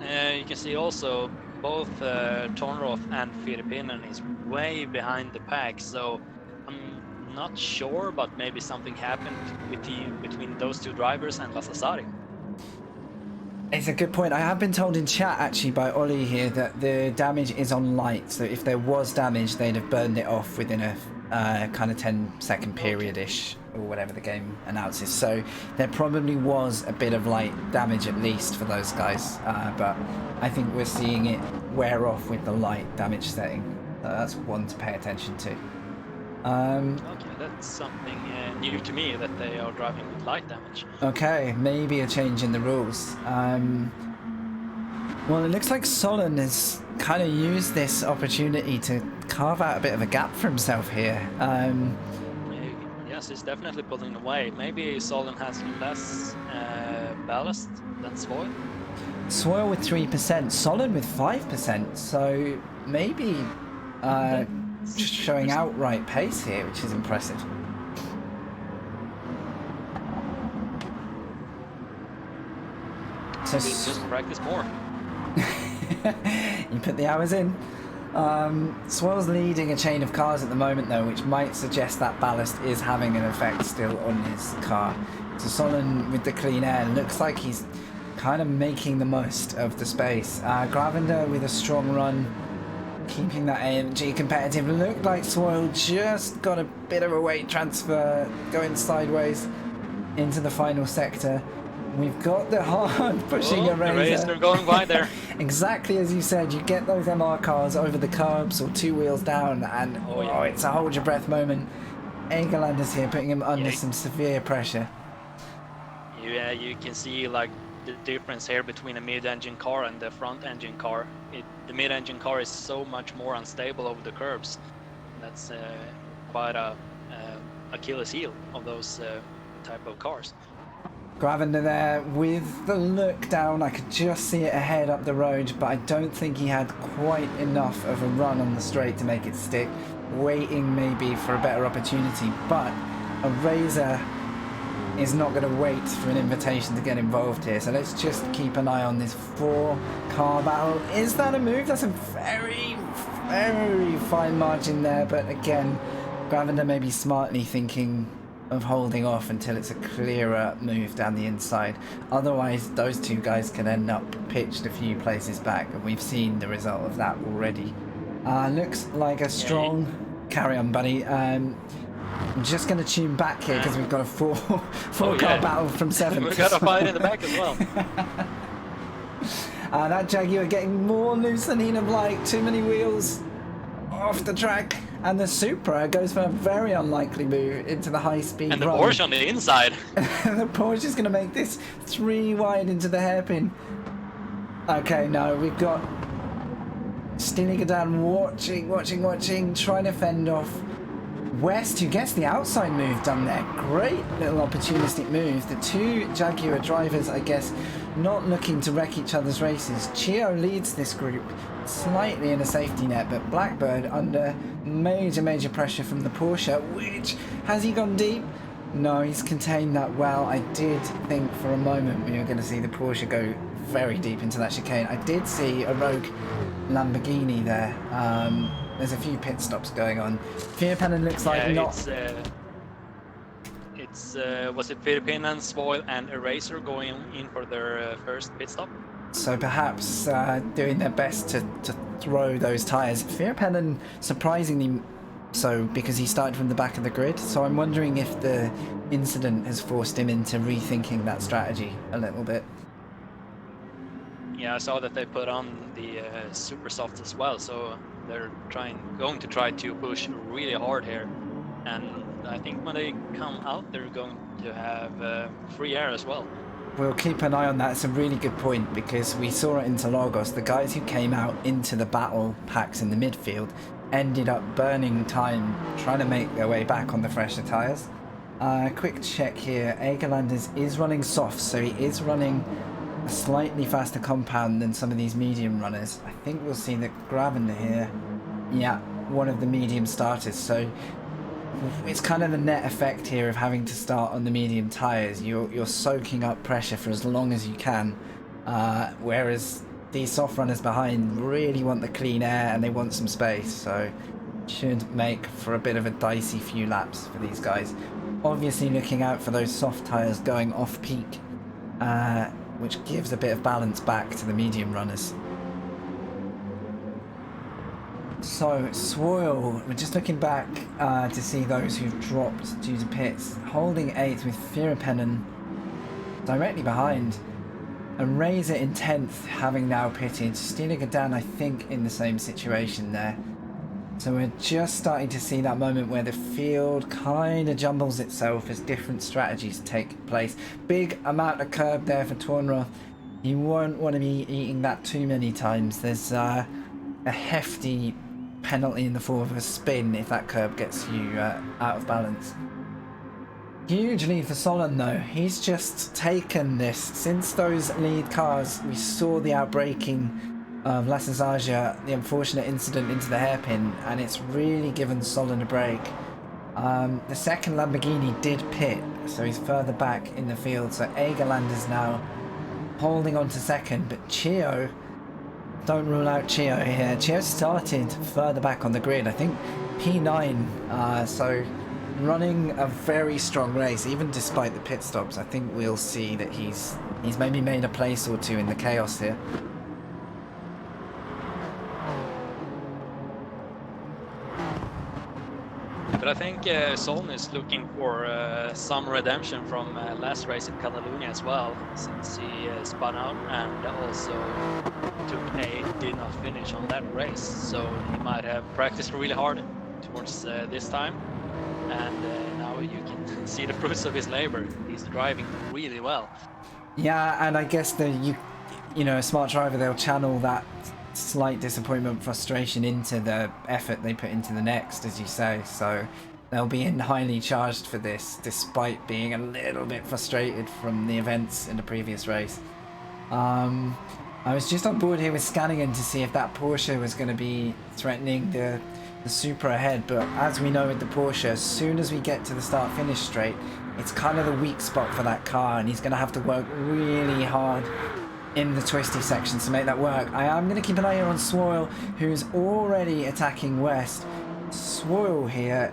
You can see also both Tornroth and Firipinen is way behind the pack, so I'm not sure, but maybe something happened between those 2 drivers and SSGr3. It's a good point. I have been told in chat actually by Ollie here that the damage is on light, so if there was damage they'd have burned it off within a kind of 10-second period-ish, or whatever the game announces. So there probably was a bit of light damage at least for those guys, but I think we're seeing it wear off with the light damage setting. So that's one to pay attention to. Okay, that's something new to me, that they are driving with light damage. Okay, maybe a change in the rules. Well, it looks like Solon has kind of used this opportunity to carve out a bit of a gap for himself here. Yes, he's definitely pulling away. Maybe Solon has less ballast than Svoil. Swoil with 3%, Solon with 5%, so maybe just showing outright pace here, which is impressive. So just practice more. You put the hours in. Swoil's leading a chain of cars at the moment though, which might suggest that ballast is having an effect still on his car. So Solon with the clean air looks like he's kind of making the most of the space. Gravender with a strong run, keeping that AMG competitive. Looked like Swoil just got a bit of a weight transfer going sideways into the final sector. We've got the hard pushing Eraser. They're going wide there. Exactly as you said, you get those MR cars over the curbs or two wheels down, and it's a hold your breath moment. Egerlander's here, putting him under some severe pressure. Yeah, you can see like the difference here between a mid-engine car and the front-engine car. The mid-engine car is so much more unstable over the curbs. That's quite a Achilles heel of those type of cars. Gravender there with the look down. I could just see it ahead up the road, but I don't think he had quite enough of a run on the straight to make it stick. Waiting maybe for a better opportunity, but a Razor is not going to wait for an invitation to get involved here. So let's just keep an eye on this 4-car battle. Is that a move? That's a very, very fine margin there, but again, Gravender may be smartly thinking of holding off until it's a clearer move down the inside. Otherwise, those two guys can end up pitched a few places back, and we've seen the result of that already. Looks like a strong... Carry on, buddy. I'm just going to tune back here because we've got a four-car battle from 7th. We've got a fight in the back as well. That Jaguar getting more loose than he'd have liked. Too many wheels off the track. And the Supra goes for a very unlikely move into the high-speed And the run. Porsche on the inside. The Porsche is going to make this 3 wide into the hairpin. Okay, no, we've got Stiligadan watching, trying to fend off West, who gets the outside move done there. Great little opportunistic move. The two Jaguar drivers, I guess, not looking to wreck each other's races. Chio leads this group slightly in a safety net, but Blackbird under major pressure from the Porsche, which, has he gone deep? No, he's contained that well. I did think for a moment we were going to see the Porsche go very deep into that chicane. I did see a rogue Lamborghini there. There's a few pit stops going on. Vierpennen looks like not... was it Vierpennen, Svoil and Eraser going in for their first pit stop? So perhaps doing their best to throw those tyres. Vierpennen surprisingly so, because he started from the back of the grid, so I'm wondering if the incident has forced him into rethinking that strategy a little bit. Yeah, I saw that they put on the super softs as well, so they're going to try to push really hard here. And I think when they come out, they're going to have free air as well. We'll keep an eye on that. It's a really good point, because we saw it into Lagos. The guys who came out into the battle packs in the midfield ended up burning time trying to make their way back on the fresher tyres. Quick check here. Egerlanders is running soft, so he is running a slightly faster compound than some of these medium runners. I think we'll see that Gravender here, yeah, one of the medium starters. So it's kind of the net effect here of having to start on the medium tyres. You're soaking up pressure for as long as you can, whereas these soft runners behind really want the clean air and they want some space, so should make for a bit of a dicey few laps for these guys. Obviously looking out for those soft tyres going off peak, which gives a bit of balance back to the medium runners. So, Swoil, we're just looking back to see those who've dropped due to pits. Holding 8th with Vierpennen directly behind. And Razor in 10th, having now pitted. Stiligadan, I think, in the same situation there. So we're just starting to see that moment where the field kind of jumbles itself as different strategies take place. Big amount of curb there for Tornroth. You won't want to be eating that too many times. There's a hefty penalty in the form of a spin if that curb gets you out of balance. Huge lead for Solon though. He's just taken this. Since those lead cars, we saw the outbreaking of La Sazaja, the unfortunate incident into the hairpin, and it's really given Solon a break. The second Lamborghini did pit, so he's further back in the field. So Egerland is now holding on to second, but Chio, don't rule out Chio here. Chio started further back on the grid, I think P9, so running a very strong race, even despite the pit stops. I think we'll see that he's maybe made a place or two in the chaos here. But I think Solon is looking for some redemption from last race in Catalunya as well, since he spun out and also took a did not finish on that race. So he might have practiced really hard towards this time, and now you can see the fruits of his labor. He's driving really well. Yeah, and I guess you know, a smart driver, they'll channel that slight disappointment, frustration into the effort they put into the next, as you say. So they'll be in highly charged for this, despite being a little bit frustrated from the events in the previous race. I was just on board here with Scanningen to see if that Porsche was going to be threatening the Supra ahead, but as we know with the Porsche, as soon as we get to the start-finish straight, it's kind of the weak spot for that car, and he's going to have to work really hard in the twisty sections to make that work. I am going to keep an eye here on Swoyle, who's already attacking West. Swoyle here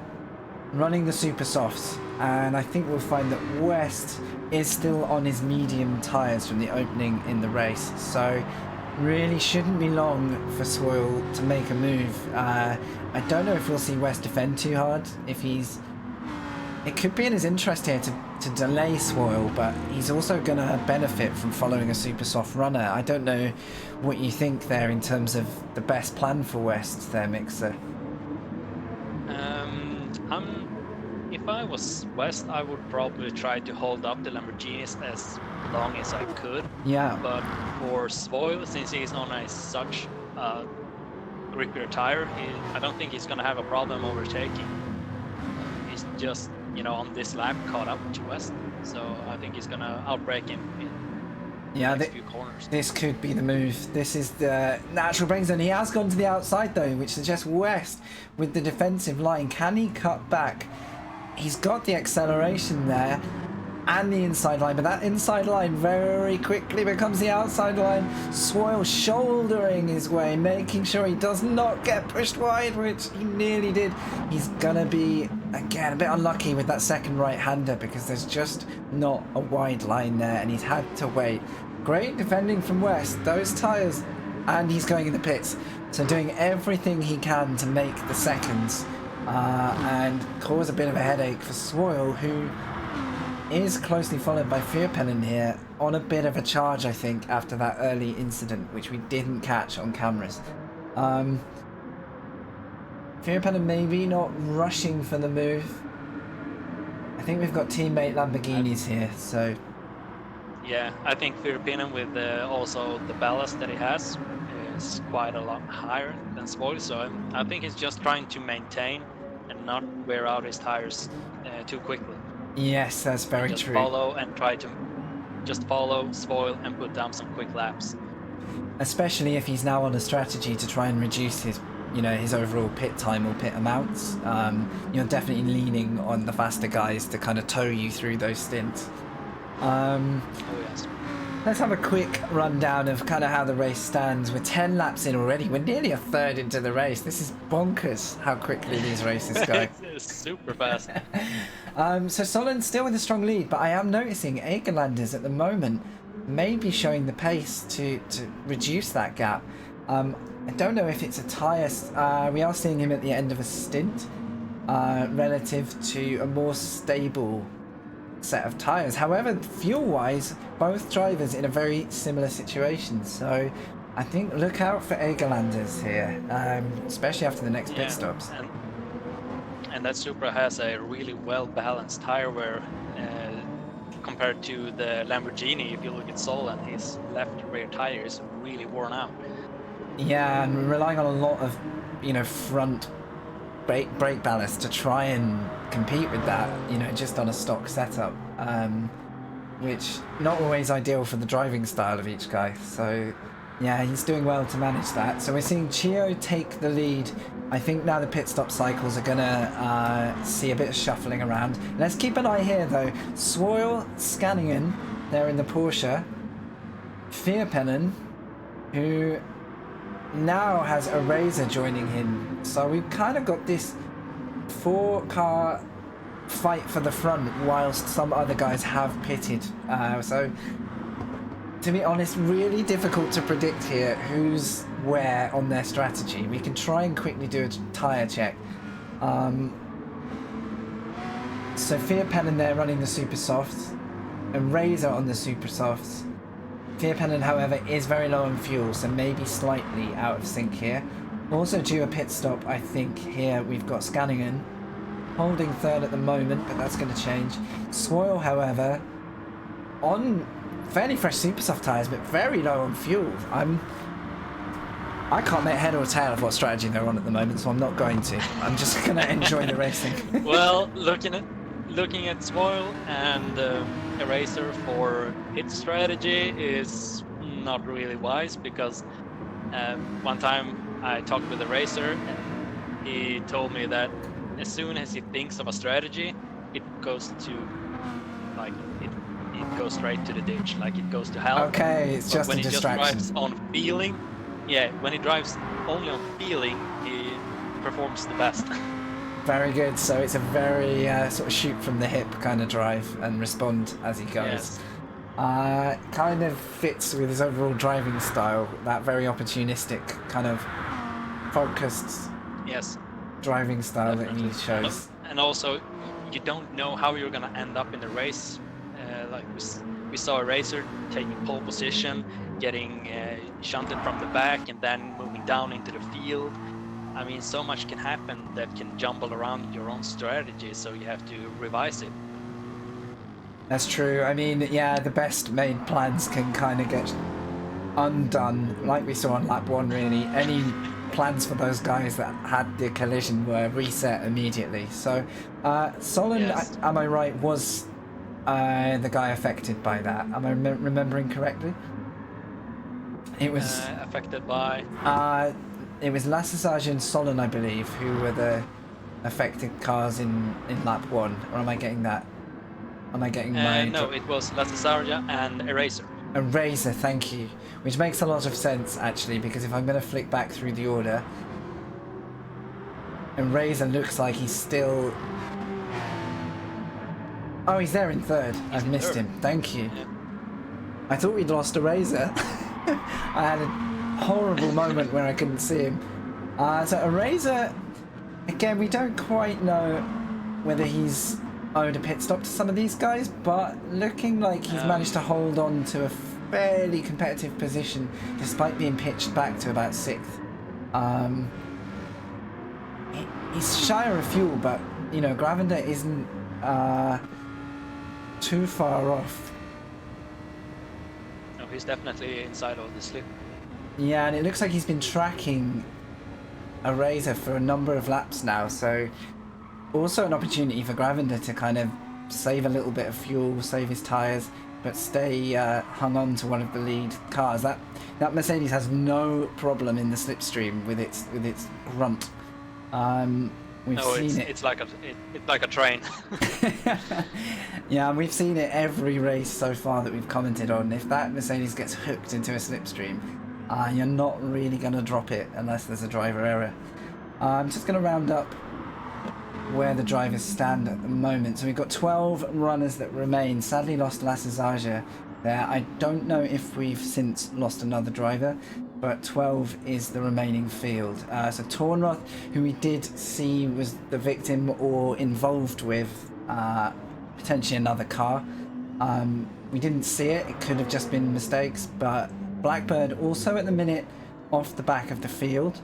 running the super softs, and I think we'll find that West is still on his medium tyres from the opening in the race, so really shouldn't be long for Swoyle to make a move. I don't know if we'll see West defend too hard. It could be in his interest here to delay Swoyle, but he's also going to benefit from following a super soft runner. I don't know what you think there in terms of the best plan for West there, Mixer. If I was West, I would probably try to hold up the Lamborghinis as long as I could. Yeah. But for Swoyle, since he's on such grippier tire, I don't think he's going to have a problem overtaking. He's just, you know, on this lap caught up to West, so I think he's going to outbrake him in the next few corners. This could be the move. This is the natural brain zone. He has gone to the outside though, which suggests West with the defensive line. Can he cut back? He's got the acceleration there and the inside line, but that inside line very quickly becomes the outside line. Swoyle shouldering his way, making sure he does not get pushed wide, which he nearly did. He's gonna be, again, a bit unlucky with that second right-hander because there's just not a wide line there, and he's had to wait. Great defending from West, those tyres, and he's going in the pits. So doing everything he can to make the seconds and cause a bit of a headache for Swoyle, who is closely followed by Veerpellen here on a bit of a charge, I think, after that early incident, which we didn't catch on cameras. Veerpellen maybe not rushing for the move. I think we've got teammate Lamborghinis here, so... Yeah, I think Veerpellen with also the ballast that he has is quite a lot higher than Swoyle, so I think he's just trying to maintain and not wear out his tires too quickly. Yes, that's very just true. Follow and try to just follow, Swoyle, and put down some quick laps. Especially if he's now on a strategy to try and reduce his, you know, his overall pit time or pit amounts. You're definitely leaning on the faster guys to kind of tow you through those stints. Oh yes. Let's have a quick rundown of kind of how the race stands. We're 10 laps in already. We're nearly a third into the race. This is bonkers how quickly these races go. It's super fast. So Solon's still with a strong lead, but I am noticing Egerlanders at the moment may be showing the pace to reduce that gap. I don't know if it's a tyre. We are seeing him at the end of a stint relative to a more stable set of tyres. However, fuel-wise, both drivers in a very similar situation. So I think look out for Egerlanders here, especially after the next pit stops. And that Supra has a really well-balanced tire wear compared to the Lamborghini. If you look at Solon, his left rear tire is really worn out. Yeah, and we're relying on a lot of, you know, front brake ballast to try and compete with that, you know, just on a stock setup, which not always ideal for the driving style of each guy. So yeah, he's doing well to manage that. So we're seeing Chio take the lead. I think now the pit stop cycles are gonna see a bit of shuffling around. Let's keep an eye here though. Swoyle, Scanningen, they're in the Porsche. Vierpennen, who now has a Razor joining him. So we've kind of got this 4-car fight for the front whilst some other guys have pitted. So to be honest, really difficult to predict here who's where on their strategy. We can try and quickly do a tyre check. So Vierpennen there running the Super Softs, and Razor on the Super Softs. Vierpennen, however, is very low on fuel, so maybe slightly out of sync here. Also due a pit stop, I think here we've got Scanningen holding third at the moment, but that's going to change. Swoyle, however, on fairly fresh Super Soft tyres, but very low on fuel. I can't make head or tail of what strategy they're on at the moment, so I'm not going to. I'm just going to enjoy the racing. Well, looking at Swoyle and Eraser for its strategy is not really wise, because one time I talked with Eraser and he told me that as soon as he thinks of a strategy, it goes to it goes straight to the ditch, like it goes to hell. Okay, it's just a distraction. When he just drives on feeling, when he drives only on feeling, he performs the best. Very good. So it's a very sort of shoot from the hip kind of drive and respond as he goes. Yes. Kind of fits with his overall driving style, that very opportunistic kind of focused driving style Definitely. That he shows. And also, you don't know how you're going to end up in the race. Like we saw a racer taking pole position, getting shunted from the back, and then moving down into the field. I mean, so much can happen that can jumble around your own strategy, so you have to revise it. That's true. I mean, yeah, the best made plans can kind of get undone, like we saw on lap 1, really. Any plans for those guys that had the collision were reset immediately. So, Solon, am I right, was the guy affected by that? Am I remembering correctly? It was... affected by... it was Lassasage and Solon, I believe, who were the affected cars in lap 1. Or am I getting that? Am I getting my... No, it was Lassasage and Eraser. Eraser, thank you. Which makes a lot of sense, actually, because if I'm going to flick back through the order... Eraser looks like he's still... Oh, he's there in third. I've missed him. Thank you. Yeah. I thought we'd lost Eraser. I had a horrible moment where I couldn't see him. So Eraser, again, we don't quite know whether he's owed a pit stop to some of these guys, but looking like he's managed to hold on to a fairly competitive position despite being pitched back to about 6th. He's shyer of fuel, but, you know, Gravender isn't too far off. No, he's definitely inside of the slip. Yeah, and it looks like he's been tracking a Razor for a number of laps now, so also an opportunity for Gravender to kind of save a little bit of fuel, save his tyres, but stay hung on to one of the lead cars. That Mercedes has no problem in the slipstream with its grunt. We've seen it. It's like a train. Yeah, we've seen it every race so far that we've commented on. If that Mercedes gets hooked into a slipstream, you're not really going to drop it unless there's a driver error. I'm just going to round up where the drivers stand at the moment. So we've got 12 runners that remain. Sadly lost Lassasage there. I don't know if we've since lost another driver, but 12 is the remaining field. So Tornroth, who we did see was the victim or involved with potentially another car. We didn't see it. It could have just been mistakes, but Blackbird also at the minute off the back of the field,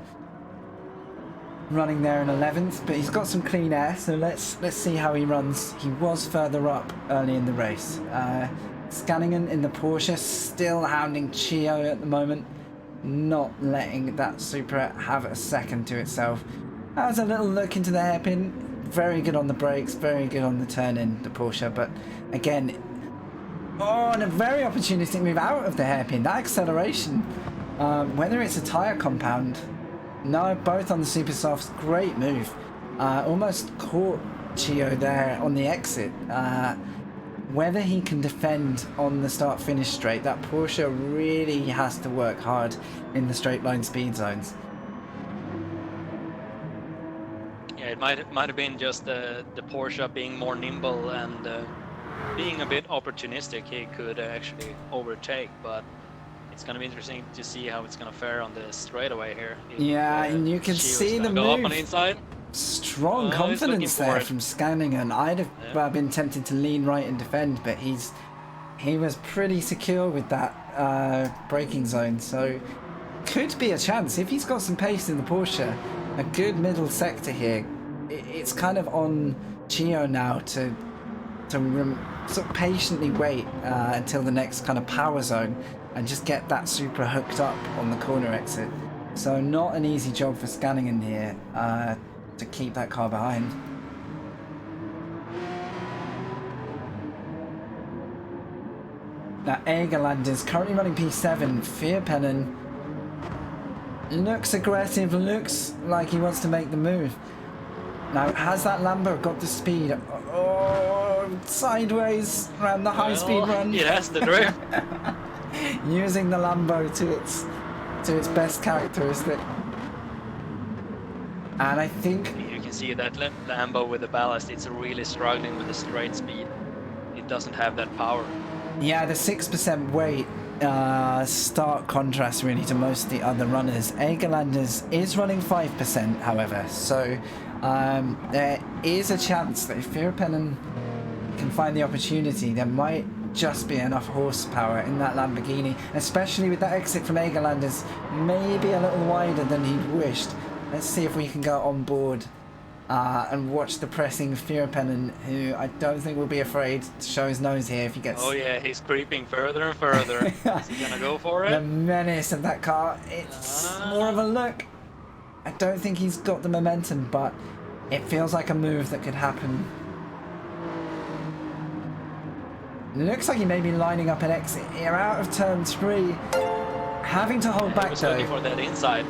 running there in 11th, but he's got some clean air, so let's see how he runs. He was further up early in the race. Scanningen in the Porsche, still hounding Chio at the moment, not letting that Supra have a second to itself. Has a little look into the hairpin, very good on the brakes, very good on the turn-in, the Porsche, but again, and a very opportunistic move out of the hairpin. That acceleration, whether it's a tyre compound, no, both on the super softs, great move. Almost caught Chio there on the exit. Whether he can defend on the start-finish straight, that Porsche really has to work hard in the straight line speed zones. Yeah, it might have been just the Porsche being more nimble and being a bit opportunistic. He could actually overtake, but it's going to be interesting to see how it's going to fare on the straightaway here. Yeah, and you can see the move. Go up on the inside. Strong confidence there from Scanningen. I'd have been tempted to lean right and defend, but he was pretty secure with that braking zone, so could be a chance if he's got some pace in the Porsche. A good middle sector here. It's kind of on Chio now to sort of patiently wait until the next kind of power zone and just get that Supra hooked up on the corner exit. So not an easy job for Scanningen here to keep that car behind. Now Egerland is currently running P7. Vierpennen looks aggressive, looks like he wants to make the move. Now, has that Lambo got the speed? Oh, sideways around the high-speed run. Yes, the drift. Using the Lambo to its best characteristic. And I think you can see that Lambo with the ballast, it's really struggling with the straight speed. It doesn't have that power. Yeah, the 6% weight stark contrast really to most of the other runners. Egerlanders is running 5%, however, so there is a chance that if Vierpennen can find the opportunity, there might just be enough horsepower in that Lamborghini, especially with that exit from Egerlanders maybe a little wider than he'd wished. Let's see if we can go on board and watch the pressing Vierpennen, who I don't think will be afraid to show his nose here if he gets... Oh yeah, he's creeping further and further. Is he gonna go for it? The menace of that car. It's more of a look. I don't think he's got the momentum, but it feels like a move that could happen. Looks like he may be lining up an exit here out of turn 3. Having to hold back though. Looking for that inside.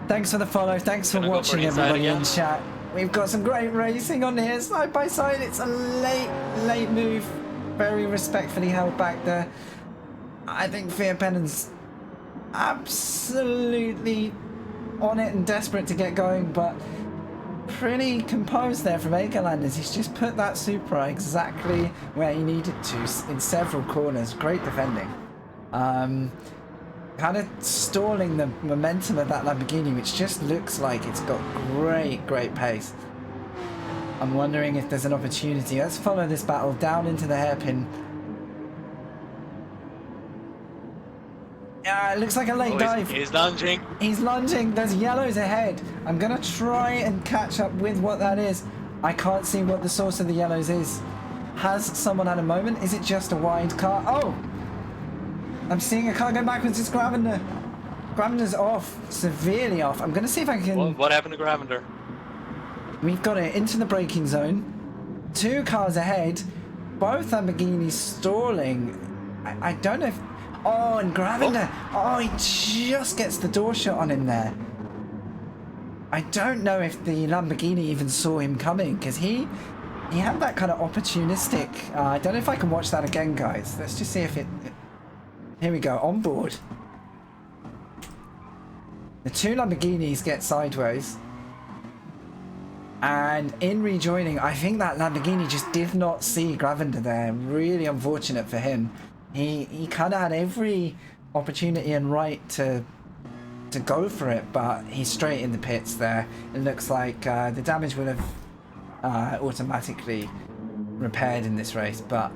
Thanks for the follow. Thanks for watching, everybody in chat. We've got some great racing on here, side by side. It's a late move. Very respectfully held back there. I think Vierpennen's absolutely on it and desperate to get going, but pretty composed there from Egerlanders. He's just put that Supra exactly where he needed to in several corners. Great defending. Kind of stalling the momentum of that Lamborghini, which just looks like it's got great pace. I'm wondering if there's an opportunity. Let's follow this battle down into the hairpin. It looks like a late dive. He's lunging. He's lunging. There's yellows ahead. I'm going to try and catch up with what that is. I can't see what the source of the yellows is. Has someone had a moment? Is it just a wide car? Oh! I'm seeing a car go backwards. It's Gravender. Gravender's off. Severely off. I'm going to see if I can... What happened to Gravender? We've got it into the braking zone. 2 cars ahead. Both Lamborghinis stalling. I don't know if... Oh, and Gravender. Oh, he just gets the door shot on him there. I don't know if the Lamborghini even saw him coming, because he had that kind of opportunistic... I don't know if I can watch that again, guys. Let's just see if it... Here we go, on board. The 2 Lamborghinis get sideways. And in rejoining, I think that Lamborghini just did not see Gravender there. Really unfortunate for him. He kind of had every opportunity and right to go for it, but he's straight in the pits there. It looks like the damage will have automatically repaired in this race, but...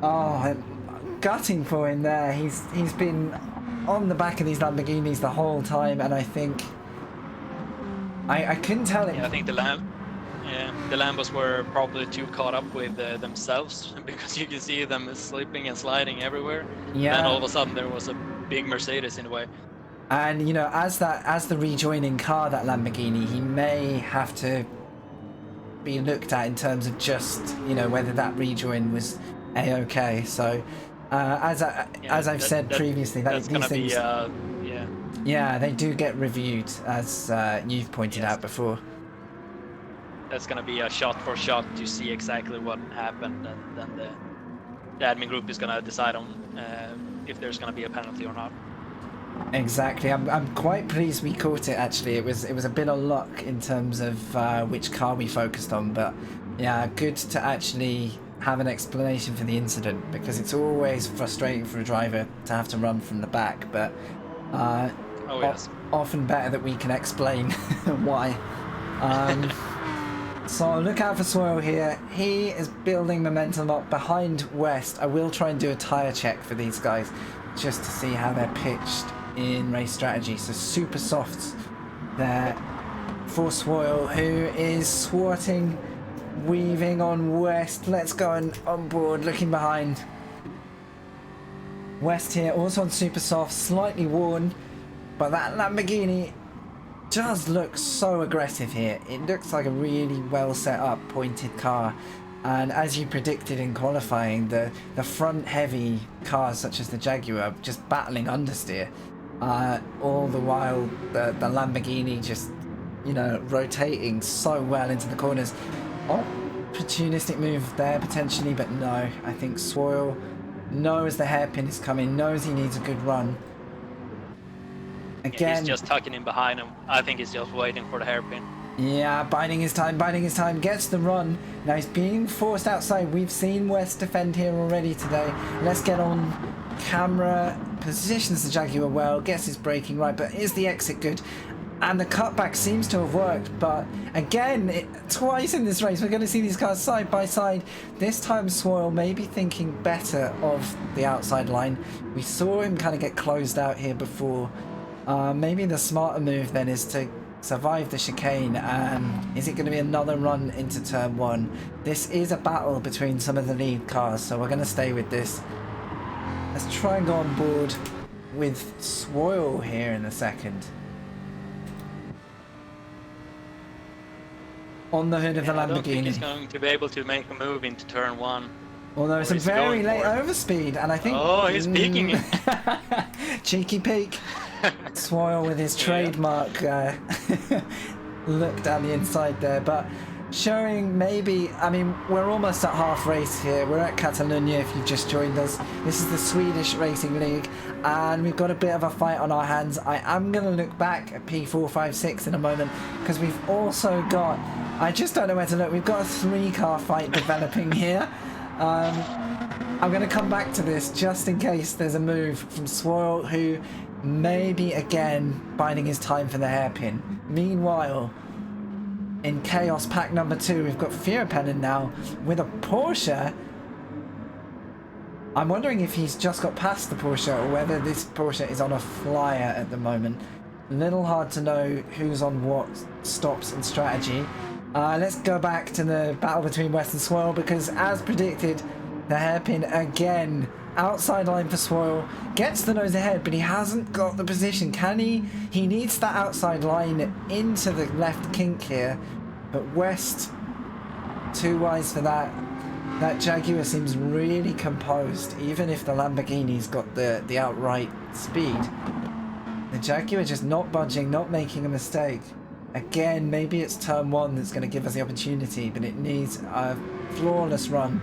Oh, I'm gutting for him there. He's been on the back of these Lamborghinis the whole time, and I think I couldn't tell it. Yeah, I think the Lambos were probably too caught up with themselves because you can see them slipping and sliding everywhere. Yeah. Then all of a sudden there was a big Mercedes in the way. And you know, as the rejoining car, that Lamborghini, he may have to be looked at in terms of just, you know, whether that rejoin was a-okay. So as I've said previously, that's these things, yeah, they do get reviewed, as you've pointed out before. That's gonna be a shot for shot to see exactly what happened, and then the admin group is gonna decide on if there's gonna be a penalty or not. Exactly. I'm quite pleased we caught it. Actually, it was a bit of luck in terms of which car we focused on, but yeah, good to actually have an explanation for the incident, because it's always frustrating for a driver to have to run from the back, but often better that we can explain why. So look out for Swirl here. He is building momentum up behind West. I will try and do a tyre check for these guys just to see how they're pitched in race strategy. So super softs there for Swoyle, who is swatting, weaving on West. Let's go on board, looking behind. West here, also on super soft, slightly worn, but that Lamborghini does look so aggressive here. It looks like a really well set up pointed car. And as you predicted in qualifying, the front heavy cars such as the Jaguar just battling understeer. All the while the Lamborghini just, you know, rotating so well into the corners. Opportunistic move there potentially, but no. I think Swoyle knows the hairpin is coming, knows he needs a good run. Again, he's just tucking in behind him. I think he's just waiting for the hairpin. Yeah, biding his time, gets the run. Now he's being forced outside. We've seen West defend here already today. Let's get on camera. Positions the Jaguar well, gets his braking right, but is the exit good? And the cutback seems to have worked, but again, twice in this race, we're going to see these cars side by side. This time Swoyle may be thinking better of the outside line. We saw him kind of get closed out here before. Maybe the smarter move then is to survive the chicane. Is it going to be another run into turn one? This is a battle between some of the lead cars, so we're going to stay with this. Let's try and go on board with Swoyle here in a second. On the hood of the Lamborghini. I don't think he's going to be able to make a move into turn one. Although it's a very late overspeed, and I think... Oh, he's peeking it. Cheeky peek. Swoyle with his trademark look down the inside there, but showing maybe... I mean, we're almost at half race here. We're at Catalunya if you've just joined us. This is the Swedish Racing League, and we've got a bit of a fight on our hands. I am going to look back at P456 in a moment, because we've also got... I just don't know where to look. We've got a 3-car fight developing here. I'm going to come back to this just in case there's a move from Swoyle, who may be again biding his time for the hairpin. Meanwhile, in Chaos Pack number 2, we've got Fierpennen now with a Porsche. I'm wondering if he's just got past the Porsche or whether this Porsche is on a flyer at the moment. A little hard to know who's on what stops and strategy. Let's go back to the battle between West and Swoyle, because as predicted, the hairpin again. Outside line for Swoyle. Gets the nose ahead, but he hasn't got the position. Can he? He needs that outside line into the left kink here. But West, too wise for that. That Jaguar seems really composed, even if the Lamborghini's got the outright speed. The Jaguar just not budging, not making a mistake. Again, maybe it's turn one that's going to give us the opportunity, but it needs a flawless run.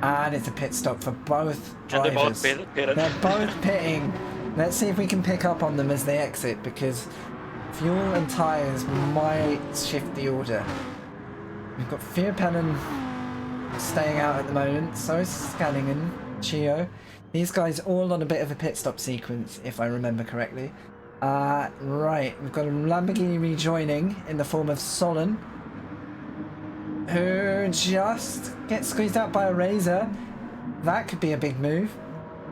And it's a pit stop for both drivers. And they're both pitting. Let's see if we can pick up on them as they exit, because fuel and tyres might shift the order. We've got Fierpennen staying out at the moment, so is Scanningen, Chio. These guys all on a bit of a pit stop sequence, if I remember correctly. Right, we've got a Lamborghini rejoining in the form of Solon, who just gets squeezed out by a Razor. That could be a big move.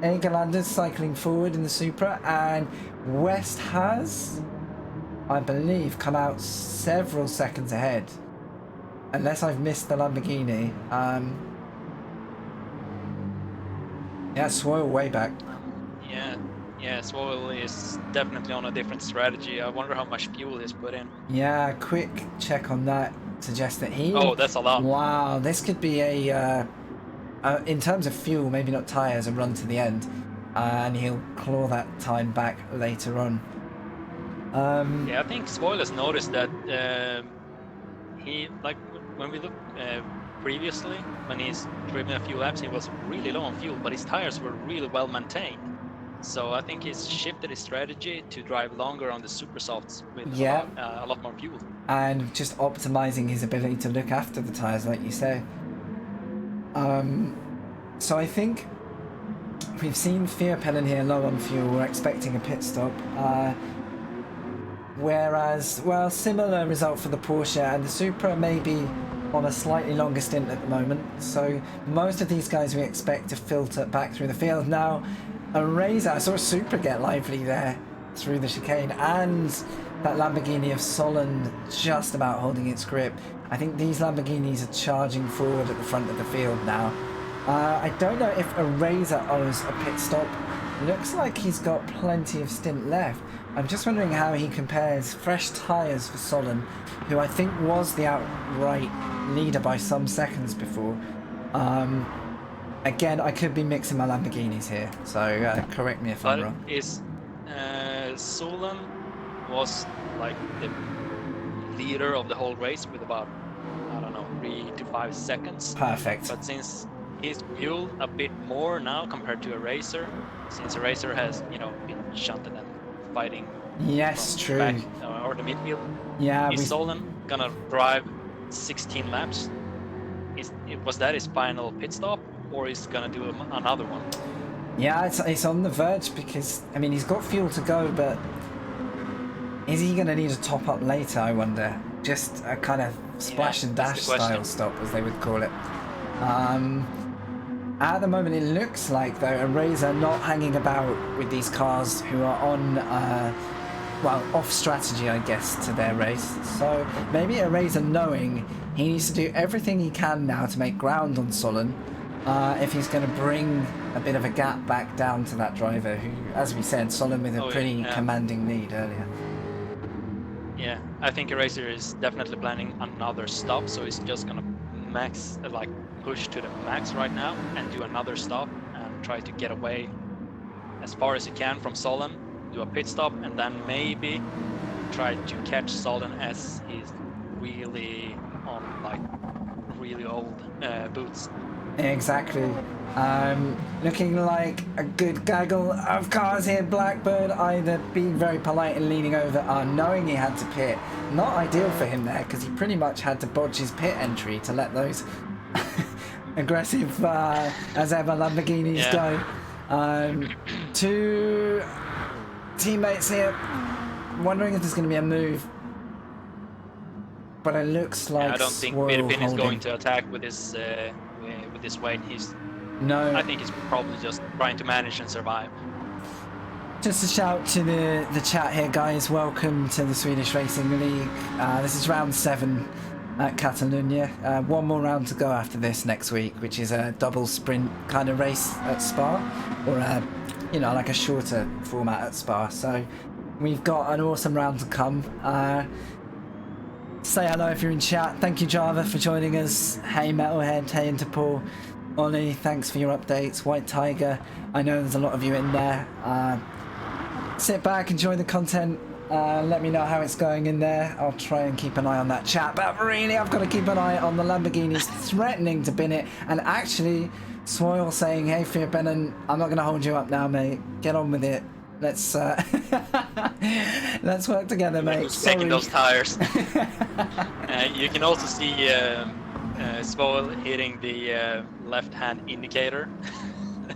Egerlander's cycling forward in the Supra, and West has, I believe, come out several seconds ahead. Unless I've missed the Lamborghini. Yeah, Swoyle way back. Yeah, Swole is definitely on a different strategy. I wonder how much fuel he's put in. Yeah, quick check on that suggests that he... Oh, that's a lot. Wow, this could be a, in terms of fuel, maybe not tyres, a run to the end. And he'll claw that time back later on. Yeah, I think Swoyle has noticed that he, like, when we look previously, when he's driven a few laps, he was really low on fuel, but his tires were really well maintained. So I think he's shifted his strategy to drive longer on the super softs with a lot more fuel. And just optimizing his ability to look after the tires, like you say. So I think we've seen Vierpellen here low on fuel. We're expecting a pit stop. Whereas, well, similar result for the Porsche, and the Supra maybe on a slightly longer stint at the moment. So most of these guys we expect to filter back through the field. Now, a Razor, I saw a Supra get lively there through the chicane, and that Lamborghini of Solon just about holding its grip. I think these Lamborghinis are charging forward at the front of the field now. I don't know if a Razor owes a pit stop. Looks like he's got plenty of stint left. I'm just wondering how he compares. Fresh tyres for Solon, who I think was the outright leader by some seconds before. Again, I could be mixing my Lamborghinis here, so correct me if I'm wrong. Solon was like the leader of the whole race with about, I don't know, 3 to 5 seconds. Perfect. But since he's fueled a bit more now compared to a Racer, since a Racer has, you know, been shunted and fighting. Yes, true. Back, or the midfield. Yeah. Is Solon gonna drive 16 laps? Was that his final pit stop, or is gonna do another one? Yeah, it's on the verge, because I mean he's got fuel to go, but is he gonna need a top up later? I wonder. Just a kind of splash and dash style stop, as they would call it. At the moment, it looks like, though, a Razor not hanging about with these cars who are on, well, off strategy, I guess, to their race. So maybe a Razor knowing he needs to do everything he can now to make ground on Solon, if he's going to bring a bit of a gap back down to that driver who, as we said, Solon with a pretty commanding lead earlier. Yeah, I think a Racer is definitely planning another stop, so he's just going to push to the max right now and do another stop and try to get away as far as he can from Solon, do a pit stop, and then maybe try to catch Solon as he's really on like really old boots. Exactly. Looking like a good gaggle of cars here. Blackbird either being very polite and leaning over, knowing he had to pit. Not ideal for him there, because he pretty much had to bodge his pit entry to let those aggressive as ever Lamborghinis go. Two teammates here, wondering if there's going to be a move, but it looks like I don't think Vierpellen is going to attack with his weight. I think he's probably just trying to manage and survive. Just a shout to the chat here, guys. Welcome to the Swedish Racing League. This is round 7 at Catalunya. One more round to go after this next week, which is a double sprint kind of race at Spa, or like a shorter format at Spa. So we've got an awesome round to come. Say hello if you're in chat. Thank you, Java, for joining us. Hey, Metalhead. Hey, Interpol. Ollie, thanks for your updates. White Tiger, I know there's a lot of you in there. Sit back, enjoy the content. Let me know how it's going in there. I'll try and keep an eye on that chat, but really I've got to keep an eye on the Lamborghinis threatening to bin it, and actually Swoyle saying, hey Vierpellen, I'm not going to hold you up now, mate. Get on with it. Let's let's work together, mate. Taking those tires. You can also see Swoyle hitting the left-hand indicator.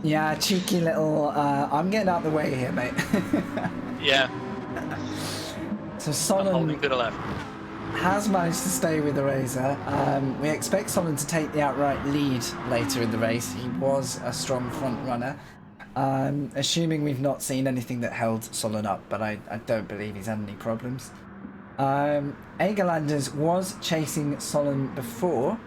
Yeah, cheeky little, I'm getting out the way here, mate. Yeah. So Solon holding to the left. Has managed to stay with the Razor. We expect Solon to take the outright lead later in the race. He was a strong front runner. Assuming we've not seen anything that held Solon up, but I don't believe he's had any problems. Egerlanders was chasing Solon before.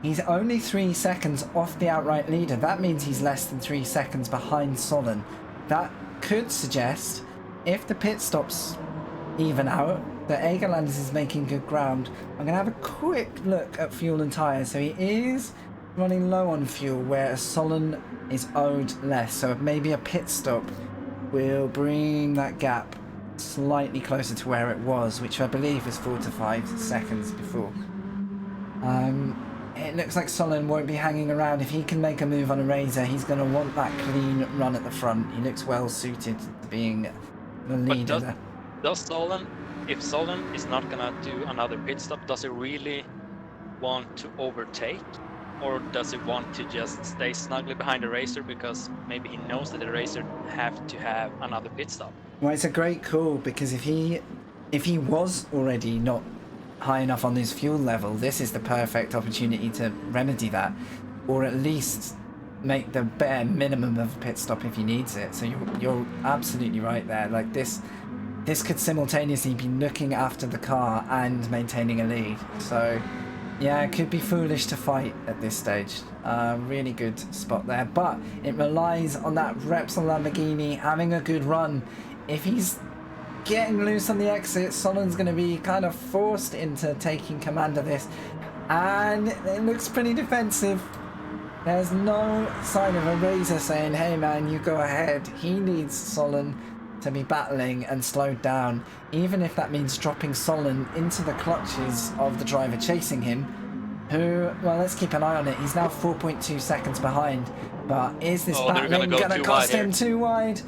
He's only 3 seconds off the outright leader. That means he's less than 3 seconds behind Solon. That could suggest, if the pit stops even out, that Egerlanders is making good ground. I'm going to have a quick look at fuel and tyres. So he is running low on fuel, whereas Solon is owed less. So maybe a pit stop will bring that gap slightly closer to where it was, which I believe was 4 to 5 seconds before. It looks like Solon won't be hanging around. If he can make a move on a Razor, he's going to want that clean run at the front. He looks well suited to being the leader there. Does Solon, if Solon is not going to do another pit stop, does he really want to overtake? Or does he want to just stay snugly behind the Racer because maybe he knows that the Racer have to have another pit stop? Well, it's a great call, because if he was already not high enough on his fuel level, this is the perfect opportunity to remedy that, or at least make the bare minimum of a pit stop if he needs it. So you're absolutely right there. Like this could simultaneously be looking after the car and maintaining a lead. So yeah, it could be foolish to fight at this stage. Really good spot there, but it relies on that Repsol Lamborghini having a good run. If he's getting loose on the exit, Solon's going to be kind of forced into taking command of this, and it looks pretty defensive. There's no sign of a Razor saying, hey man, you go ahead. He needs Solon to be battling and slowed down, even if that means dropping Solon into the clutches of the driver chasing him, who, well, let's keep an eye on it. He's now 4.2 seconds behind, but is this battling going to cost him too wide?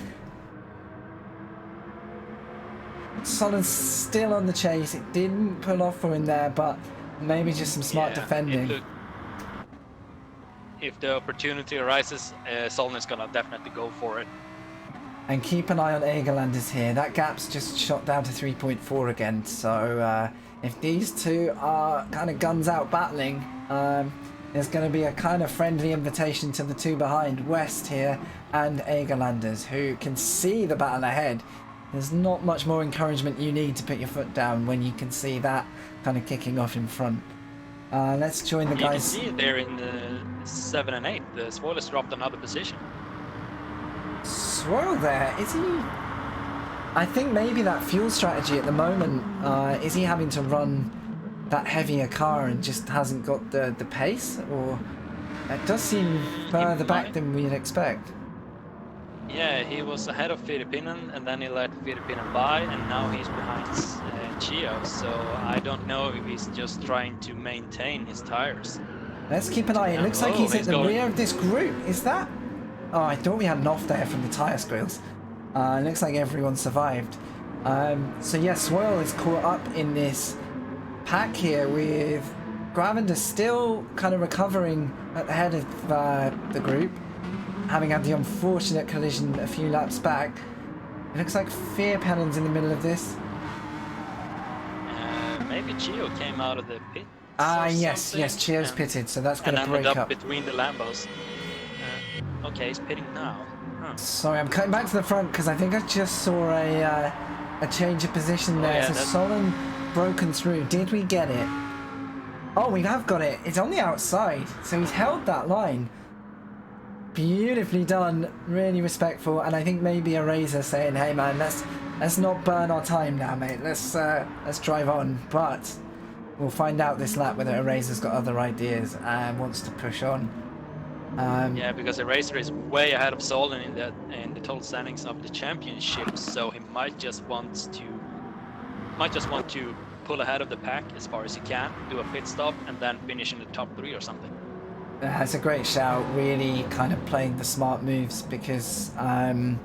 Solon's still on the chase. It didn't pull off for him there, but maybe just some smart defending. If the opportunity arises, Solon is going to definitely go for it. And keep an eye on Egerlanders here. That gap's just shot down to 3.4 again. So if these two are kind of guns out battling, there's going to be a kind of friendly invitation to the two behind, West here and Egerlanders, who can see the battle ahead. There's not much more encouragement you need to put your foot down when you can see that kind of kicking off in front. Let's join the guys. You can see it there in the 7 and 8. The Swole has dropped another position. Swirl there, is he? I think maybe that fuel strategy at the moment, is he having to run that heavier car and just hasn't got the pace? Or it does seem further back than we'd expect. Yeah, he was ahead of Filipinen and then he let Filipinen by, and now he's behind Chio, so I don't know if he's just trying to maintain his tires. Let's keep an eye. It looks like he's at the rear of this group. Is that? Oh, I thought we had an off there from the tyre squeals. It looks like everyone survived. So yeah, Swirl is caught up in this pack here with Gravender still kind of recovering at the head of the group, having had the unfortunate collision a few laps back. It looks like Fear Pennon's in the middle of this. Maybe Chio came out of the pit. Yes, Chio's pitted, so that's going to break up between the Lambos. Okay, he's pitting now. Huh. Sorry, I'm cutting back to the front because I think I just saw a change of position there. So Solon broken through. Did we get it? Oh, we have got it. It's on the outside, so he's held that line. Beautifully done, really respectful, and I think maybe a Razor saying, "Hey man, let's not burn our time now, mate. Let's drive on." But we'll find out this lap whether a Razor's got other ideas and wants to push on. Yeah, because the Racer is way ahead of Solon in the total standings of the championship, so he might just want to pull ahead of the pack as far as he can, do a pit stop, and then finish in the top 3 or something. That's a great shout, really kind of playing the smart moves, because a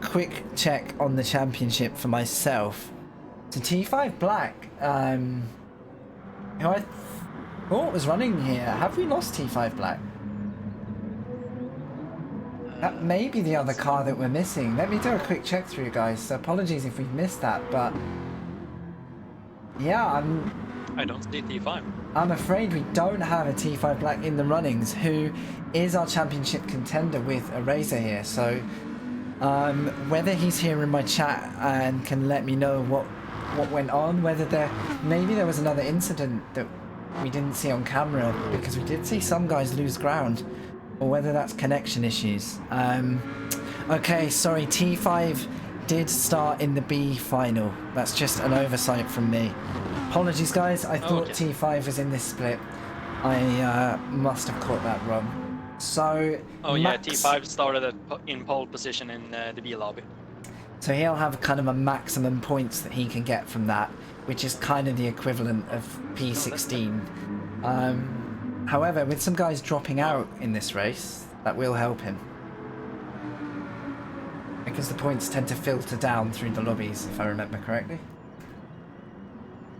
quick check on the championship for myself. So T5 Black, who I thought was running here. Have we lost T5 Black? That may be the other car that we're missing. Let me do a quick check through, guys. So apologies if we've missed that, but yeah, I don't see T5. I'm afraid we don't have a T5 Black in the runnings, who is our championship contender with a Razor here. So whether he's here in my chat and can let me know what went on, whether maybe there was another incident that we didn't see on camera, because we did see some guys lose ground, or whether that's connection issues. Okay, sorry, T5 did start in the B final. That's just an oversight from me. Apologies, guys. I thought T5 was in this split. I must have caught that wrong. So, Max... T5 started in pole position in the B lobby. So he'll have kind of a maximum points that he can get from that, which is kind of the equivalent of P16. However, with some guys dropping out in this race, that will help him, because the points tend to filter down through the lobbies, if I remember correctly.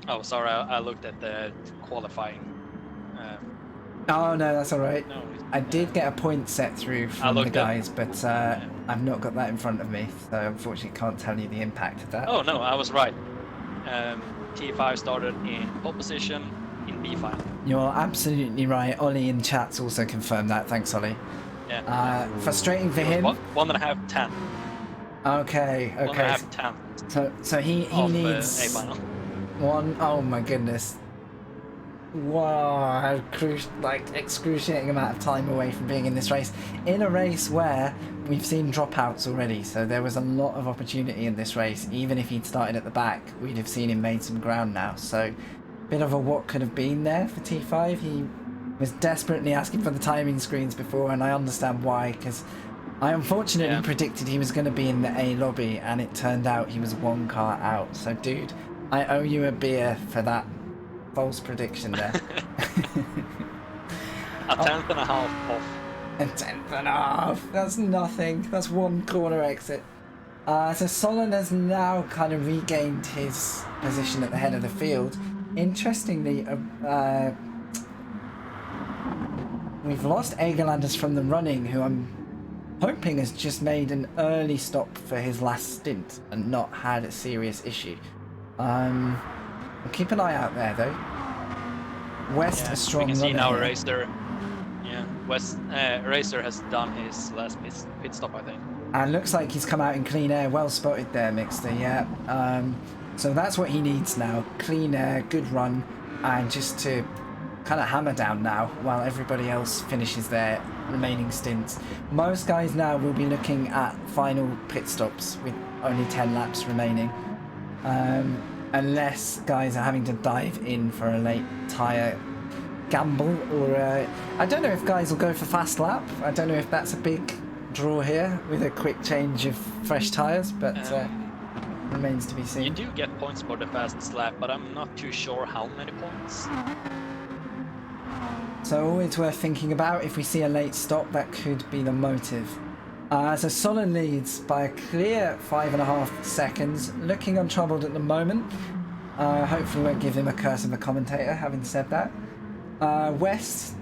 Oh, sorry, I looked at the qualifying. Oh no, that's all right. No, I did get a point set through from the guys, but I've not got that in front of me, so unfortunately can't tell you the impact of that. Oh no, I was right. T5 started in pole position in B final. You're absolutely right. Ollie in chat's also confirmed that. Thanks, Ollie. Yeah. Frustrating for him. 1.5 10. Okay. 1.5 10. So he needs A final. one. Oh my goodness. Wow, excruciating amount of time away from being in this race, in a race where we've seen dropouts already. So there was a lot of opportunity in this race. Even if he'd started at the back, we'd have seen him made some ground now. So bit of a what could have been there for T5. He was desperately asking for the timing screens before, and I understand why, because I unfortunately predicted he was going to be in the A lobby, and it turned out he was one car out. So dude, I owe you a beer for that false prediction there. A 10.5 off. A 10.5. That's nothing. That's one corner exit. So Solon has now kind of regained his position at the head of the field. Interestingly, we've lost Egerlanders from the running, who I'm hoping has just made an early stop for his last stint and not had a serious issue. We'll keep an eye out there though. West a strong runner. We can see now here. Racer. Yeah, Racer has done his last pit stop, I think. And looks like he's come out in clean air. Well spotted there, Mixter. Yeah. So that's what he needs now. Clean air, good run, and just to kind of hammer down now while everybody else finishes their remaining stints. Most guys now will be looking at final pit stops with only 10 laps remaining. Unless guys are having to dive in for a late tyre gamble, or I don't know if guys will go for fast lap. I don't know if that's a big draw here with a quick change of fresh tyres, but remains to be seen. You do get points for the fastest lap, but I'm not too sure how many points. So always worth thinking about. If we see a late stop, that could be the motive. So Solon leads by a clear 5.5 seconds, looking untroubled at the moment. Hopefully won't give him a curse of a commentator, having said that. West,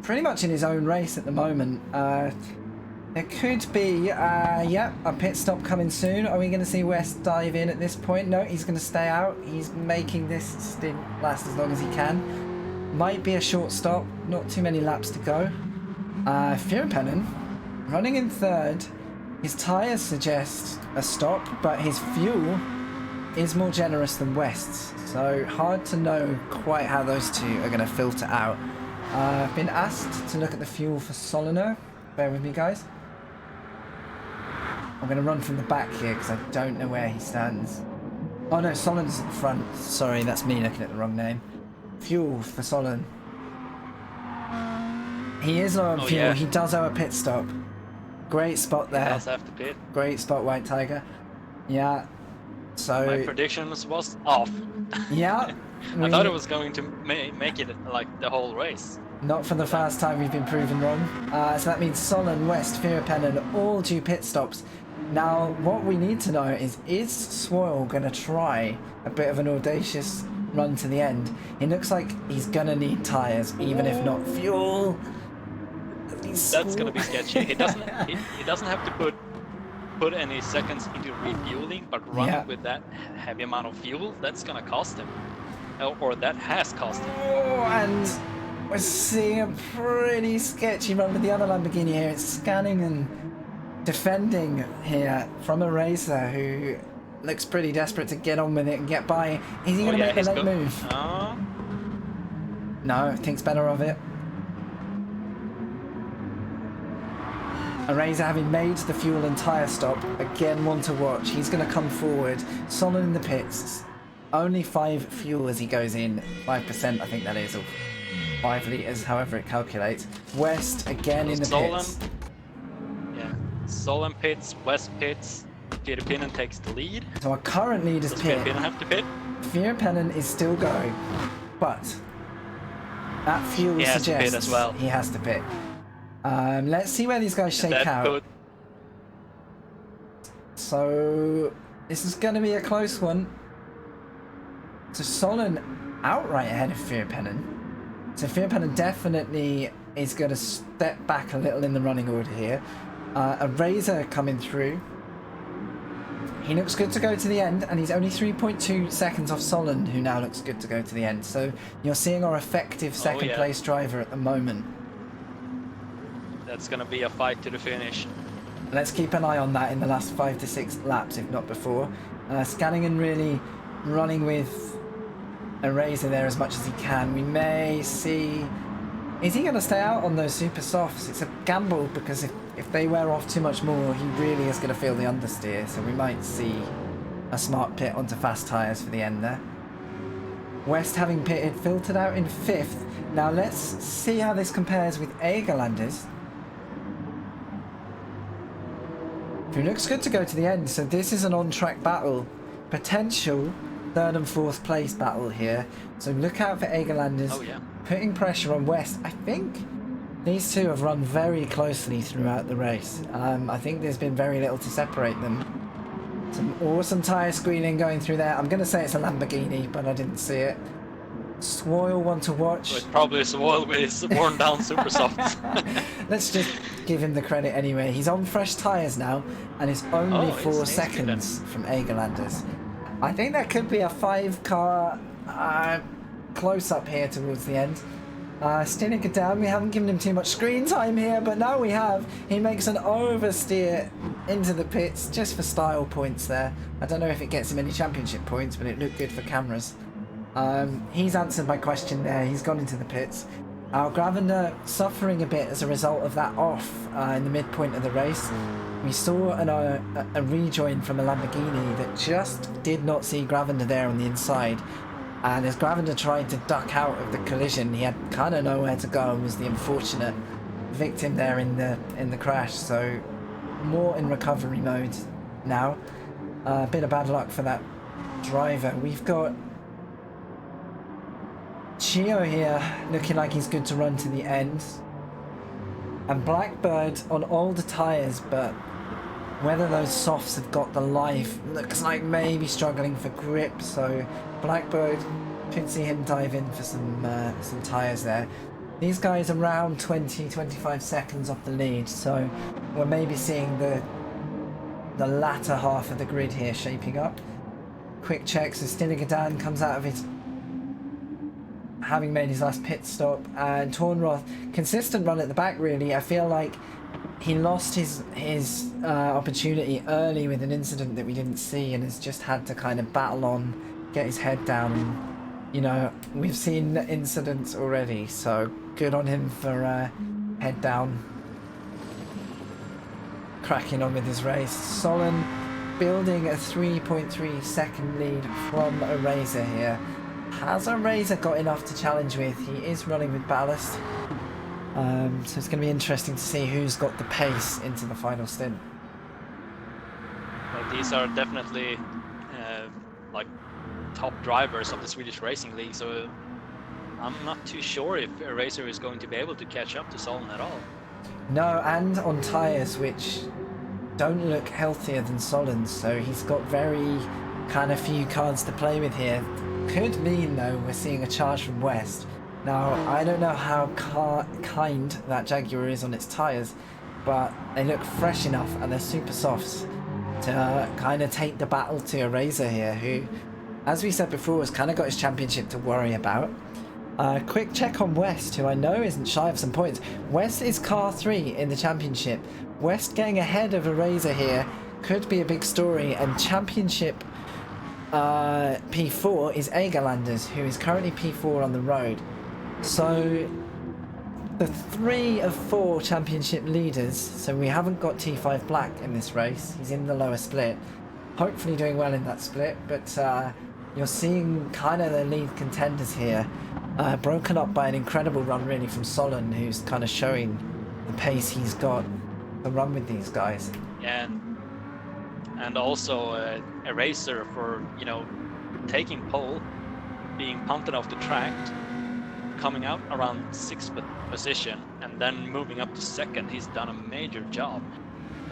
pretty much in his own race at the moment. There could be, a pit stop coming soon. Are we going to see West dive in at this point? No, he's going to stay out. He's making this stint last as long as he can. Might be a short stop, not too many laps to go. Fierpennin running in third. His tyres suggest a stop, but his fuel is more generous than West's. So hard to know quite how those two are going to filter out. I've been asked to look at the fuel for Solano. Bear with me, guys. I'm going to run from the back here because I don't know where he stands. Oh no, Solon's at the front. Sorry, that's me looking at the wrong name. Fuel for Solon. He is low on fuel. Yeah. He does owe a pit stop. Great spot there. He does have to pit. Great spot, White Tiger. Yeah. So my predictions was off. Yeah. I thought it was going to make it like the whole race. Not for the first time we've been proven wrong. So that means Solon, West, Fierpennin all due pit stops. Now, what we need to know is Swoyle going to try a bit of an audacious run to the end? It looks like he's going to need tyres, even if not fuel. That's going to be sketchy. He doesn't have to put any seconds into refueling, but running with that heavy amount of fuel, that's going to cost him. or that has cost him. Oh, and we're seeing a pretty sketchy run with the other Lamborghini here. It's scanning and defending here from a Racer who looks pretty desperate to get on with it and get by. Is he going to make the late move? No, thinks better of it. A Razor having made the fuel and tyre stop, again one to watch. He's going to come forward, Solon in the pits. Only 5 fuel as he goes in, 5% I think that is, or 5 litres, however it calculates. West again in the pits. Yeah, Solon pits, West pits, Firepinen takes the lead. So our current lead is pit. Firepinen have to pit. Firepinen is still going, but that fuel suggests to pit as well. He has to pit. Let's see where these guys shake out. So this is going to be a close one. So Solon outright ahead of Firepinen. So Firepinen definitely is going to step back a little in the running order here. A Razor coming through. He looks good to go to the end, and he's only 3.2 seconds off Solon, who now looks good to go to the end. So you're seeing our effective second place driver at the moment. That's going to be a fight to the finish. Let's keep an eye on that in the last 5 to 6 laps, if not before. Scanning and really running with a Razor there as much as he can. We may see... Is he going to stay out on those super softs? It's a gamble, because if they wear off too much more, he really is going to feel the understeer. So we might see a smart pit onto fast tyres for the end there. West having pitted, filtered out in 5th. Now let's see how this compares with Egerlanders, who looks good to go to the end. So this is an on-track battle. Potential 3rd and 4th place battle here. So look out for Egerlanders. Putting pressure on West. I think these two have run very closely throughout the race. I think there's been very little to separate them. Some awesome tyre squealing going through there. I'm going to say it's a Lamborghini, but I didn't see it. Swoyle one to watch. So it's probably Swoyle with his worn down super softs. Let's just give him the credit anyway. He's on fresh tyres now, and it's only 4 seconds from Egerlanders. I think that could be a 5-car close-up here towards the end. Stiniker down. We haven't given him too much screen time here, but now we have. He makes an oversteer into the pits just for style points there. I don't know if it gets him any championship points, but it looked good for cameras. He's answered my question there. He's gone into the pits. Our Gravender suffering a bit as a result of that off in the midpoint of the race. We saw a rejoin from a Lamborghini that just did not see Gravender there on the inside. And as Gravender tried to duck out of the collision, he had kind of nowhere to go and was the unfortunate victim there in the crash. So more in recovery mode now. A bit of bad luck for that driver. We've got Chio here looking like he's good to run to the end. And Blackbird on older tyres, but whether those softs have got the life looks like maybe struggling for grip. So Blackbird, could see him dive in for some tyres there. These guys around 20-25 seconds off the lead, so we're maybe seeing the latter half of the grid here shaping up. Quick check, so Stinigadan comes out of his, having made his last pit stop, and Tornroth, consistent run at the back really. I feel like he lost his opportunity early with an incident that we didn't see, and has just had to kind of battle on, get his head down. And, you know, we've seen incidents already, so good on him for head down, cracking on with his race. Solon building a 3.3 second lead from a Razor here. Has a Razor got enough to challenge with? He is running with ballast. So it's going to be interesting to see who's got the pace into the final stint. Well, these are definitely like top drivers of the Swedish Racing League, so I'm not too sure if a Racer is going to be able to catch up to Solon at all. No, and on tyres which don't look healthier than Solon's, so he's got very kind of few cards to play with here. Could mean though we're seeing a charge from West. Now I don't know how kind that Jaguar is on its tyres, but they look fresh enough and they're super softs to kind of take the battle to a Razor here, who as we said before, has kind of got his championship to worry about. Quick check on West, who I know isn't shy of some points. West is car 3 in the championship. West getting ahead of Eraser here could be a big story, and championship P4 is Egerlanders, who is currently P4 on the road. So the 3 of 4 championship leaders, so we haven't got T5 Black in this race. He's in the lower split, hopefully doing well in that split, but you're seeing kind of the lead contenders here, broken up by an incredible run really from Solon, who's kind of showing the pace he's got to run with these guys. Yeah, and also Eraser for, you know, taking pole, being punted off the track, coming out around 6th position, and then moving up to 2nd. He's done a major job.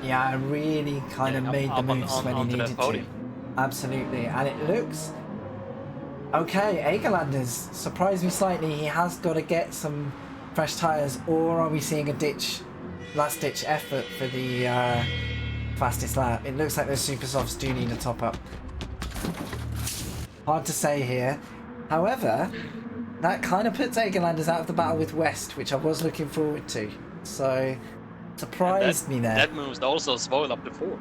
Yeah, really kind of made the moves when he needed to. Absolutely, and it looks okay. Egerlanders surprised me slightly. He has got to get some fresh tyres, or are we seeing a last ditch effort for the fastest lap? It looks like those super softs do need a top up. Hard to say here. However, that kind of puts Egerlanders out of the battle with West, which I was looking forward to. So, surprised me there. That moves also Svoil up to 4.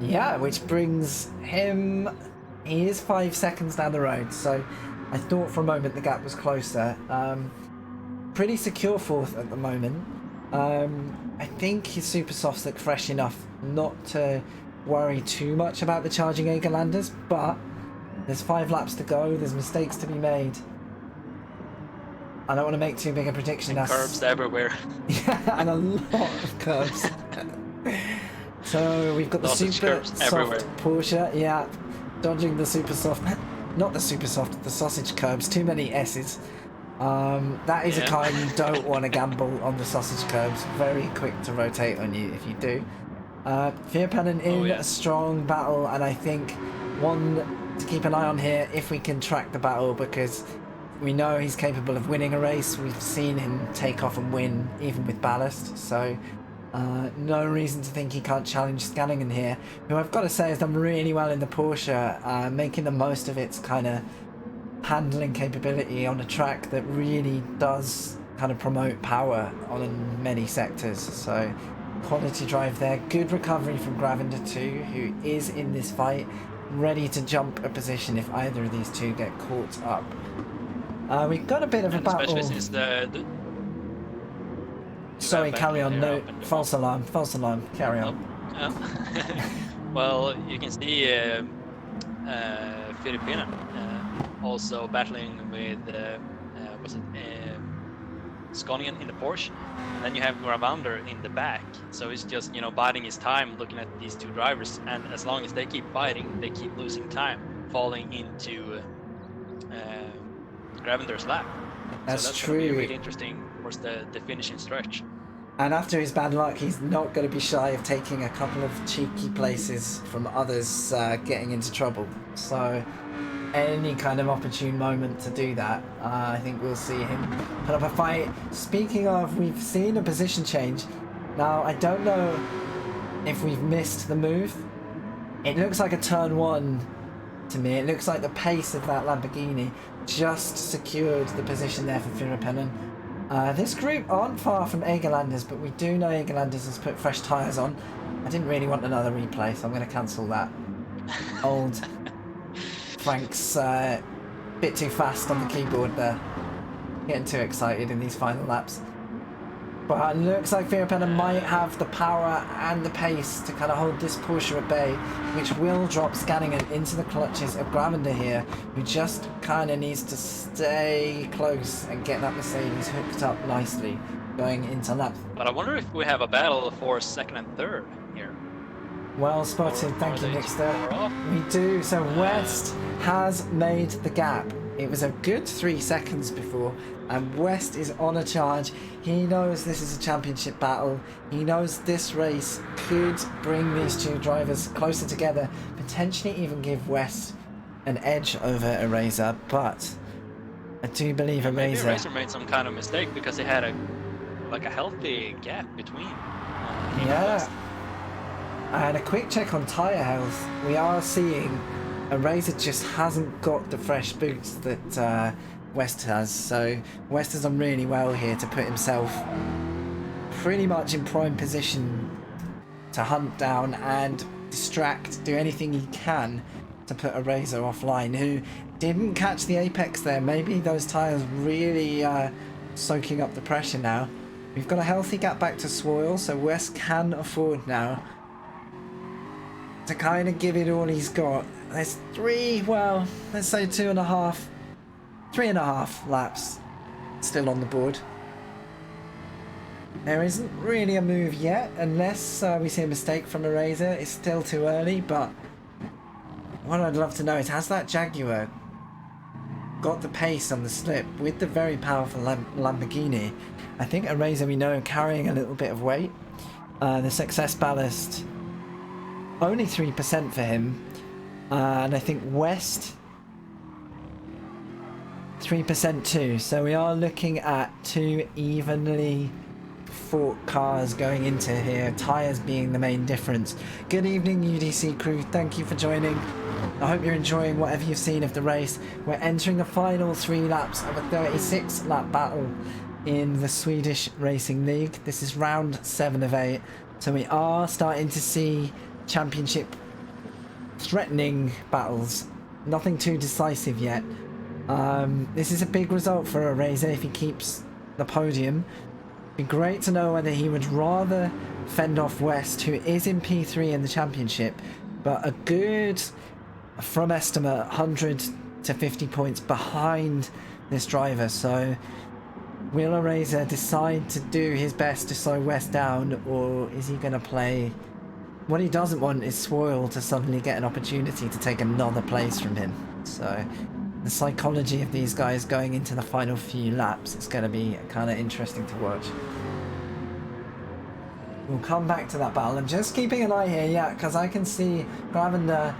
Yeah, which brings him... He is 5 seconds down the road, so I thought for a moment the gap was closer. Pretty secure 4th at the moment. I think his super softs look fresh enough not to worry too much about the charging Egerlanders, but there's 5 laps to go, there's mistakes to be made. I don't want to make too big a prediction. And curbs everywhere. Yeah, and a lot of curbs. So we've got the super soft everywhere. Porsche, yeah, dodging the super soft, not the super soft, the sausage curbs, too many S's. That is a car you don't want to gamble on the sausage curbs, very quick to rotate on you if you do. Veerpannen in a strong battle, and I think one to keep an eye on here if we can track the battle, because we know he's capable of winning a race. We've seen him take off and win even with ballast, so no reason to think he can't challenge Scallingen here, who I've got to say has done really well in the Porsche, making the most of its kind of handling capability on a track that really does kind of promote power on many sectors. So quality drive there, good recovery from Gravender too, who is in this fight, ready to jump a position if either of these two get caught up. We've got a bit of a battle. Especially since Sorry, carry on. No, false alarm, carry on. Well, you can see Filipina also battling with Sconian in the Porsche, and then you have Gravander in the back, so he's just, you know, biding his time looking at these two drivers, and as long as they keep fighting, they keep losing time, falling into Gravender's lap. That's true. Gonna be really interesting for the finishing stretch. And after his bad luck, he's not going to be shy of taking a couple of cheeky places from others getting into trouble. So any kind of opportune moment to do that, I think we'll see him put up a fight. Speaking of, we've seen a position change. Now, I don't know if we've missed the move. It looks like a turn 1 to me. It looks like the pace of that Lamborghini just secured the position there for Filipinen. This group aren't far from Egerlanders, but we do know Egerlanders has put fresh tyres on. I didn't really want another replay, so I'm going to cancel that. Old Frank's bit too fast on the keyboard there. Getting too excited in these final laps. But it looks like Filipinen might have the power and the pace to kind of hold this Porsche at bay, which will drop Scallingen into the clutches of Gravender here, who just kind of needs to stay close and get that Mercedes hooked up nicely going into lap. But I wonder if we have a battle for 2nd and 3rd here. Well spotted, thank you, Nixter. We do. So West has made the gap. It was a good 3 seconds before, and West is on a charge. He knows this is a championship battle. He knows this race could bring these two drivers closer together, potentially even give West an edge over Eraser, but I do believe Eraser... Maybe Eraser made some kind of mistake because he had a healthy gap between him and West. And a quick check on tyre health. We are seeing Razor just hasn't got the fresh boots that West has, so West has done really well here to put himself pretty much in prime position to hunt down and distract, do anything he can to put a Razor offline, who didn't catch the apex there. Maybe those tyres really soaking up the pressure now. We've got a healthy gap back to Swoyle, so West can afford now to kind of give it all he's got. There's let's say 3.5 laps still on the board. There isn't really a move yet, unless we see a mistake from a Razor. It's still too early, but what I'd love to know is, has that Jaguar got the pace on the slip with the very powerful Lamborghini? I think a Razor, we know, carrying a little bit of weight. The success ballast, only 3% for him. And I think West, 3% too. So we are looking at two evenly fought cars going into here, tyres being the main difference. Good evening, UDC crew. Thank you for joining. I hope you're enjoying whatever you've seen of the race. We're entering the final 3 laps of a 36 lap battle in the Swedish Racing League. This is round 7 of 8. So we are starting to see championship threatening battles. Nothing too decisive yet. This is a big result for a Razor if he keeps the podium. Be great to know whether he would rather fend off West, who is in P3 in the championship, but a good, from estimate, 100 to 50 points behind this driver. So will a Razor decide to do his best to slow West down, or is he going to play? What he doesn't want is Swoyle to suddenly get an opportunity to take another place from him. So the psychology of these guys going into the final few laps, it's going to be kind of interesting to watch. We'll come back to that battle. I'm just keeping an eye here, yeah, because I can see Gravender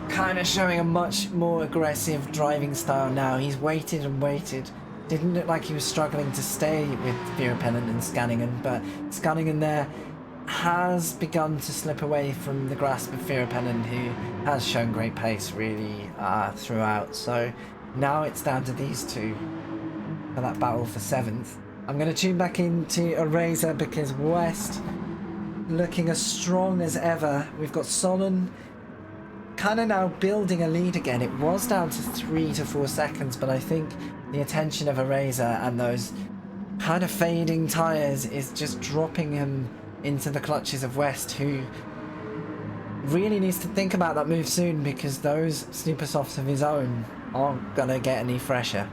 kind of showing a much more aggressive driving style now. He's waited and waited. Didn't look like he was struggling to stay with Veerapennant and Scanningen, but Scanningen there has begun to slip away from the grasp of Veerapennant, who has shown great pace really throughout. So now it's down to these two for that battle for 7th. I'm going to tune back into a Razor because West looking as strong as ever. We've got Solon kind of now building a lead again. It was down to 3 to 4 seconds, but I think the attention of a Razor and those kind of fading tyres is just dropping him into the clutches of West, who really needs to think about that move soon, because those super softs of his own aren't gonna get any fresher.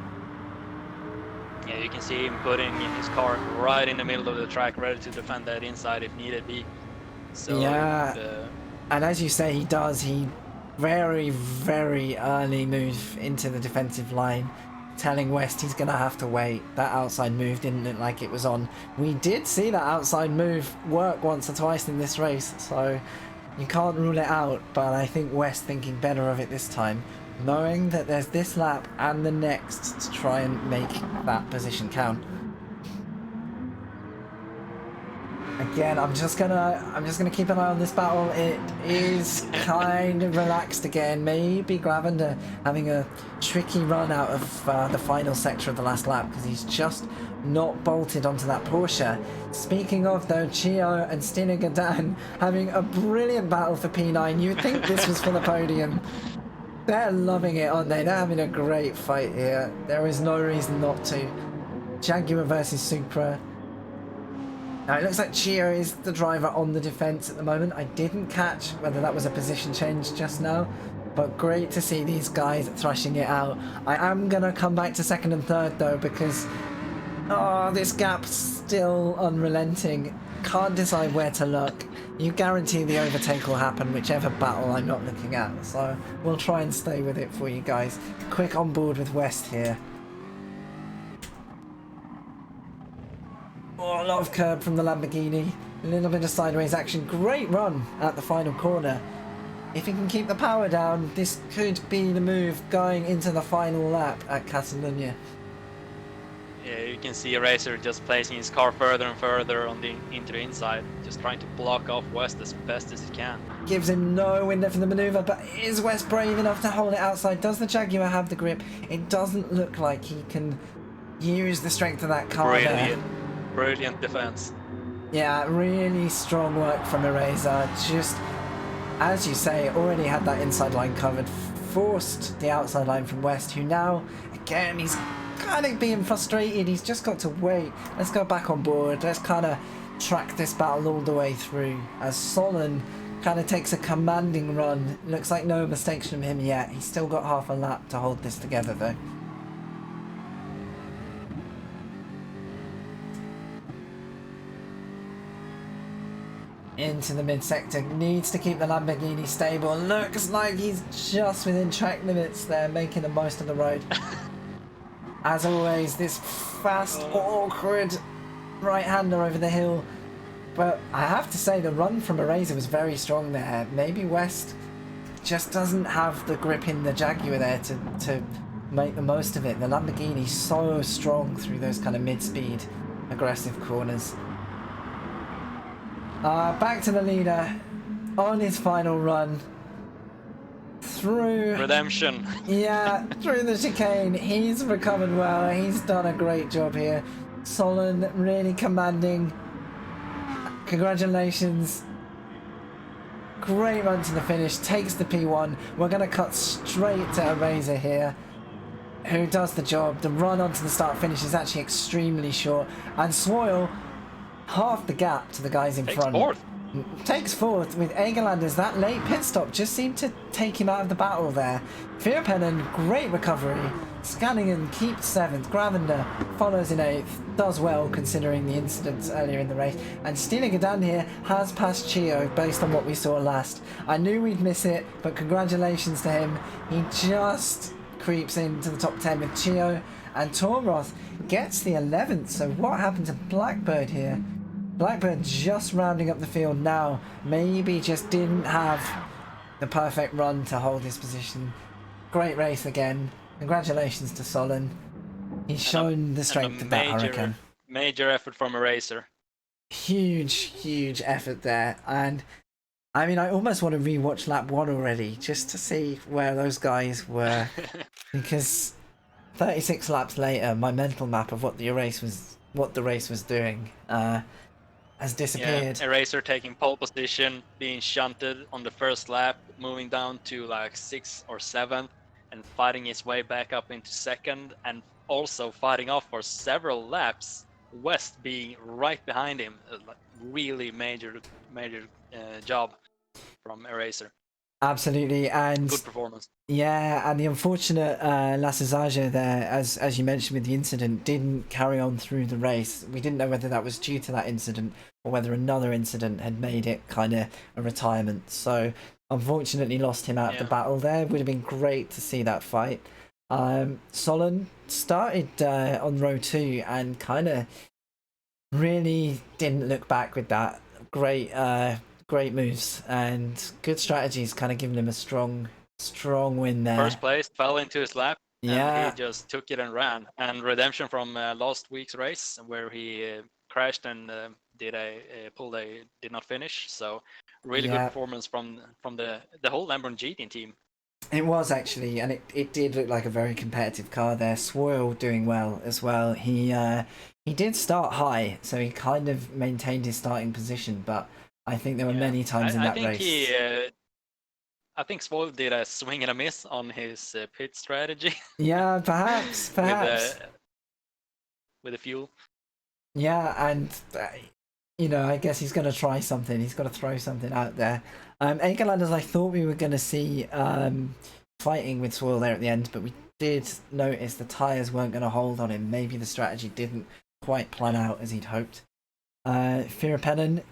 Yeah, you can see him putting his car right in the middle of the track, ready to defend that inside if needed be. So yeah, and as you say, he very, very early move into the defensive line, telling West he's going to have to wait. That outside move didn't look like it was on. We did see that outside move work once or twice in this race, so you can't rule it out, but I think West thinking better of it this time, knowing that there's this lap and the next to try and make that position count. Again, I'm just gonna keep an eye on this battle. It is kind of relaxed again. Maybe Gravender having a tricky run out of the final sector of the last lap because he's just not bolted onto that Porsche. Speaking of though, Chio and Stina Gadan having a brilliant battle for P9. You'd think this was for the podium. They're loving it, aren't they? They're having a great fight here. There is no reason not to. Jaguar versus Supra. Now it looks like Chio is the driver on the defence at the moment. I didn't catch whether that was a position change just now, but great to see these guys thrashing it out. I am going to come back to 2nd and 3rd though, because this gap's still unrelenting. Can't decide where to look. You guarantee the overtake will happen whichever battle I'm not looking at, so we'll try and stay with it for you guys. Quick on board with West here. Oh, a lot of curb from the Lamborghini. A little bit of sideways action. Great run at the final corner. If he can keep the power down, this could be the move going into the final lap at Catalunya. You can see Eraser just placing his car further and further on into the inside, just trying to block off West as best as he can. Gives him no window for the manoeuvre, but is West brave enough to hold it outside? Does the Jaguar have the grip? It doesn't look like he can use the strength of that car there. Brilliant defense. Yeah, really strong work from Eraser. Just, as you say, already had that inside line covered, forced the outside line from West, who now, again, he's kind of being frustrated. He's just got to wait. Let's go back on board. Let's kind of track this battle all the way through as Solon kind of takes a commanding run. Looks like no mistakes from him yet. He's still got half a lap to hold this together though. Into the mid-sector, needs to keep the Lamborghini stable. Looks like he's just within track limits there, making the most of the road. As always, this fast, awkward right-hander over the hill. But I have to say, the run from Eraser was very strong there. Maybe West just doesn't have the grip in the Jaguar there to make the most of it. The Lamborghini's so strong through those kind of mid-speed, aggressive corners. Back to the leader on his final run. Through redemption. Yeah, through the chicane. He's recovered well. He's done a great job here. Solon really commanding. Congratulations. Great run to the finish. Takes the P1. We're going to cut straight to Eraser here, who does the job. The run onto the start finish is actually extremely short. And Swoyle, half the gap to the guys in front. Takes fourth with Egerlanders. That late pit stop just seemed to take him out of the battle there. Vierpennen, great recovery. Scanningen keeps 7th. Gravender follows in 8th. Does well considering the incidents earlier in the race. And Stina Gadan here has passed Chio based on what we saw last. I knew we'd miss it, but congratulations to him. He just creeps into the top 10 with Chio. And Torroth gets the 11th. So what happened to Blackbird here? Blackbird just rounding up the field now. Maybe just didn't have the perfect run to hold his position. Great race again. Congratulations to Solon. He's shown the strength of that Hurricane. Major effort from Eraser. Huge effort there. And I mean, I almost want to rewatch lap 1 already just to see where those guys were. Because 36 laps later, my mental map of what the race was doing has disappeared. Yeah, Eraser taking pole position, being shunted on the first lap, moving down to like 6th or 7th, and fighting his way back up into 2nd, and also fighting off for several laps. West being right behind him, really major job from Eraser. Absolutely, and good performance. Yeah, and the unfortunate Lassazage there, as you mentioned with the incident, didn't carry on through the race. We didn't know whether that was due to that incident or whether another incident had made it kind of a retirement. So unfortunately lost him out of the battle there. Would have been great to see that fight. Solon started on row 2 and kind of really didn't look back with that. Great moves and good strategies, kind of giving him a strong win there. First place, fell into his lap. Yeah, and he just took it and ran. And redemption from last week's race, where he crashed and did not finish. So really good performance from the whole Lamborghini team. It was actually, and it did look like a very competitive car there. Swoyle doing well as well. He did start high, so he kind of maintained his starting position, but I think there were many times in that race. I think Swoyle did a swing and a miss on his pit strategy. Yeah, perhaps. with the fuel. Yeah, and I guess he's going to try something. He's got to throw something out there. Egerlanders, I thought we were going to see fighting with Swoyle there at the end, but we did notice the tyres weren't going to hold on him. Maybe the strategy didn't quite plan out as he'd hoped. Vierpennen,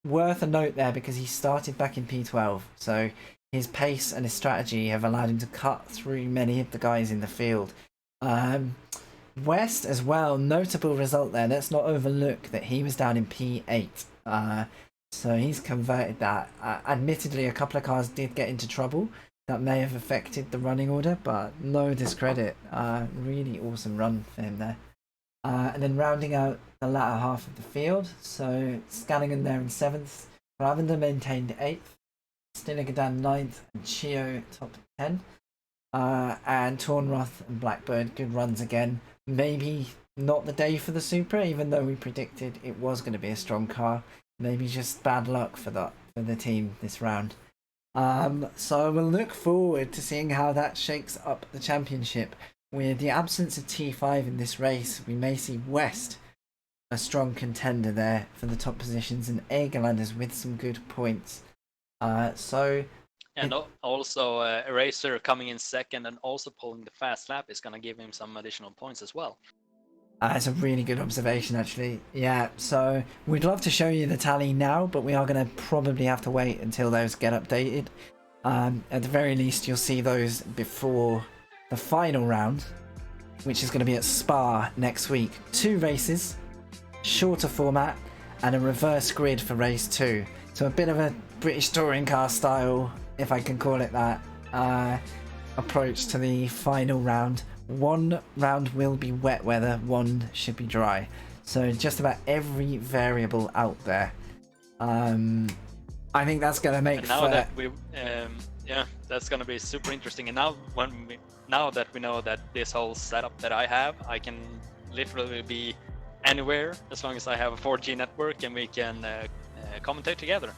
worth a note there because he started back in P12, so his pace and his strategy have allowed him to cut through many of the guys in the field. West as well, notable result there. Let's not overlook that he was down in P8. So he's converted that. Admittedly, a couple of cars did get into trouble. That may have affected the running order, but no discredit. Really awesome run for him there. And then rounding out the latter half of the field, so Scanningham there in 7th, Lavender maintained 8th, Stinnigadan 9th, and Chio top 10. And Tornroth and Blackbird, good runs again. Maybe not the day for the Supra, even though we predicted it was going to be a strong car. Maybe just bad luck for the team this round. So we'll look forward to seeing how that shakes up the championship. With the absence of T5 in this race, we may see West a strong contender there for the top positions, and Egerlanders with some good points. And also Eraser coming in second and also pulling the fast lap is going to give him some additional points as well. That's a really good observation, actually. Yeah, so we'd love to show you the tally now, but we are going to probably have to wait until those get updated. At the very least, you'll see those before the final round, which is going to be at Spa next week. 2 races, shorter format, and a reverse grid for race 2. So a bit of a British touring car style, if I can call it that, approach to the final round. 1 round will be wet weather, 1 should be dry. So just about every variable out there. I think that's going to make that's going to be super interesting. And now that we know that this whole setup that I have, I can literally be anywhere as long as I have a 4G network and we can commentate together.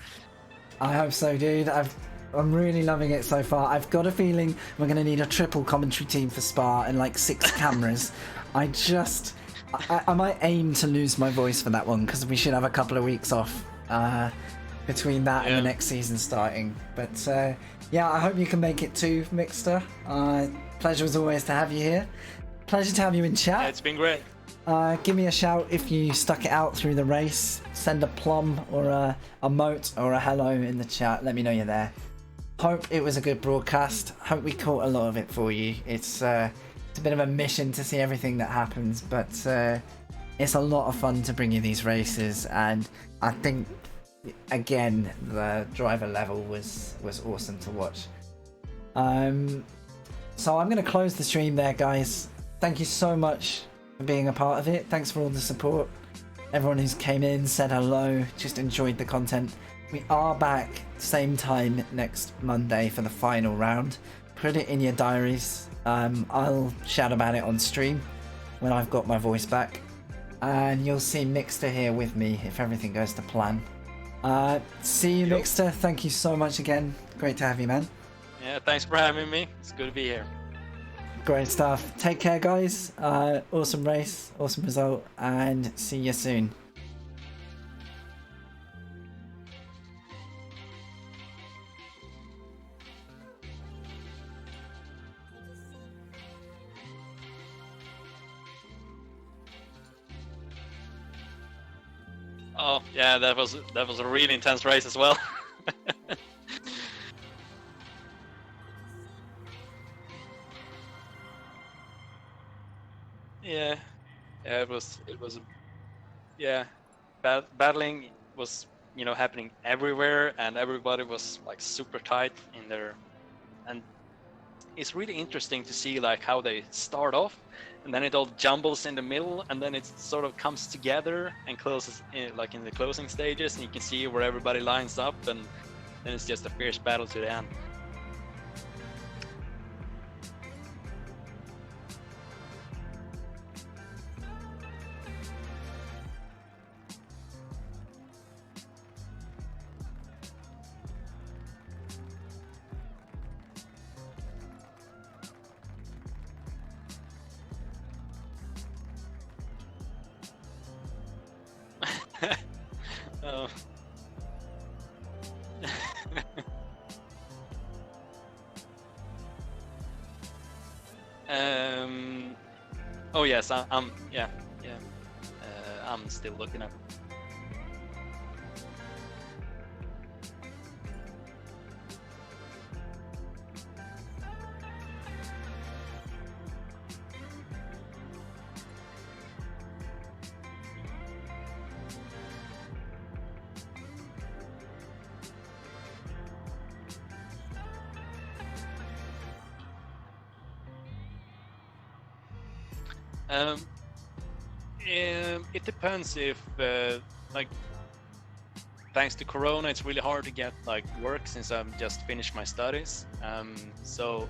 I hope so, dude. I'm really loving it so far. I've got a feeling we're going to need a triple commentary team for Spa and like 6 cameras. I might aim to lose my voice for that one because we should have a couple of weeks off between that and the next season starting. But yeah, I hope you can make it too, Mixter. Pleasure as always to have you here. Pleasure to have you in chat. Yeah, it's been great. Give me a shout if you stuck it out through the race. Send a plum or a moat or a hello in the chat. Let me know you're there. Hope it was a good broadcast. Hope we caught a lot of it for you. It's a bit of a mission to see everything that happens, but it's a lot of fun to bring you these races, and I think again the driver level was awesome to watch. So I'm going to close the stream there, guys. Thank you so much for being a part of it. Thanks for all the support. Everyone who's came in, said hello, just enjoyed the content. We are back same time next Monday for the final round. Put it in your diaries. I'll shout about it on stream when I've got my voice back. And you'll see Mixter here with me if everything goes to plan. See you, Mixter. Thank you so much again. Great to have you, man. Yeah, thanks for having me. It's good to be here. Great stuff. Take care, guys. Awesome race, awesome result, and see you soon. Oh yeah, that was a really intense race as well. Yeah, it was battling was happening everywhere, and everybody was like super tight in there, and it's really interesting to see like how they start off and then it all jumbles in the middle, and then it sort of comes together and closes in, like in the closing stages, and you can see where everybody lines up, and then it's just a fierce battle to the end. Oh. Oh yes, I'm I'm still looking up. It depends if, like, thanks to Corona, it's really hard to get like work since I've just finished my studies. So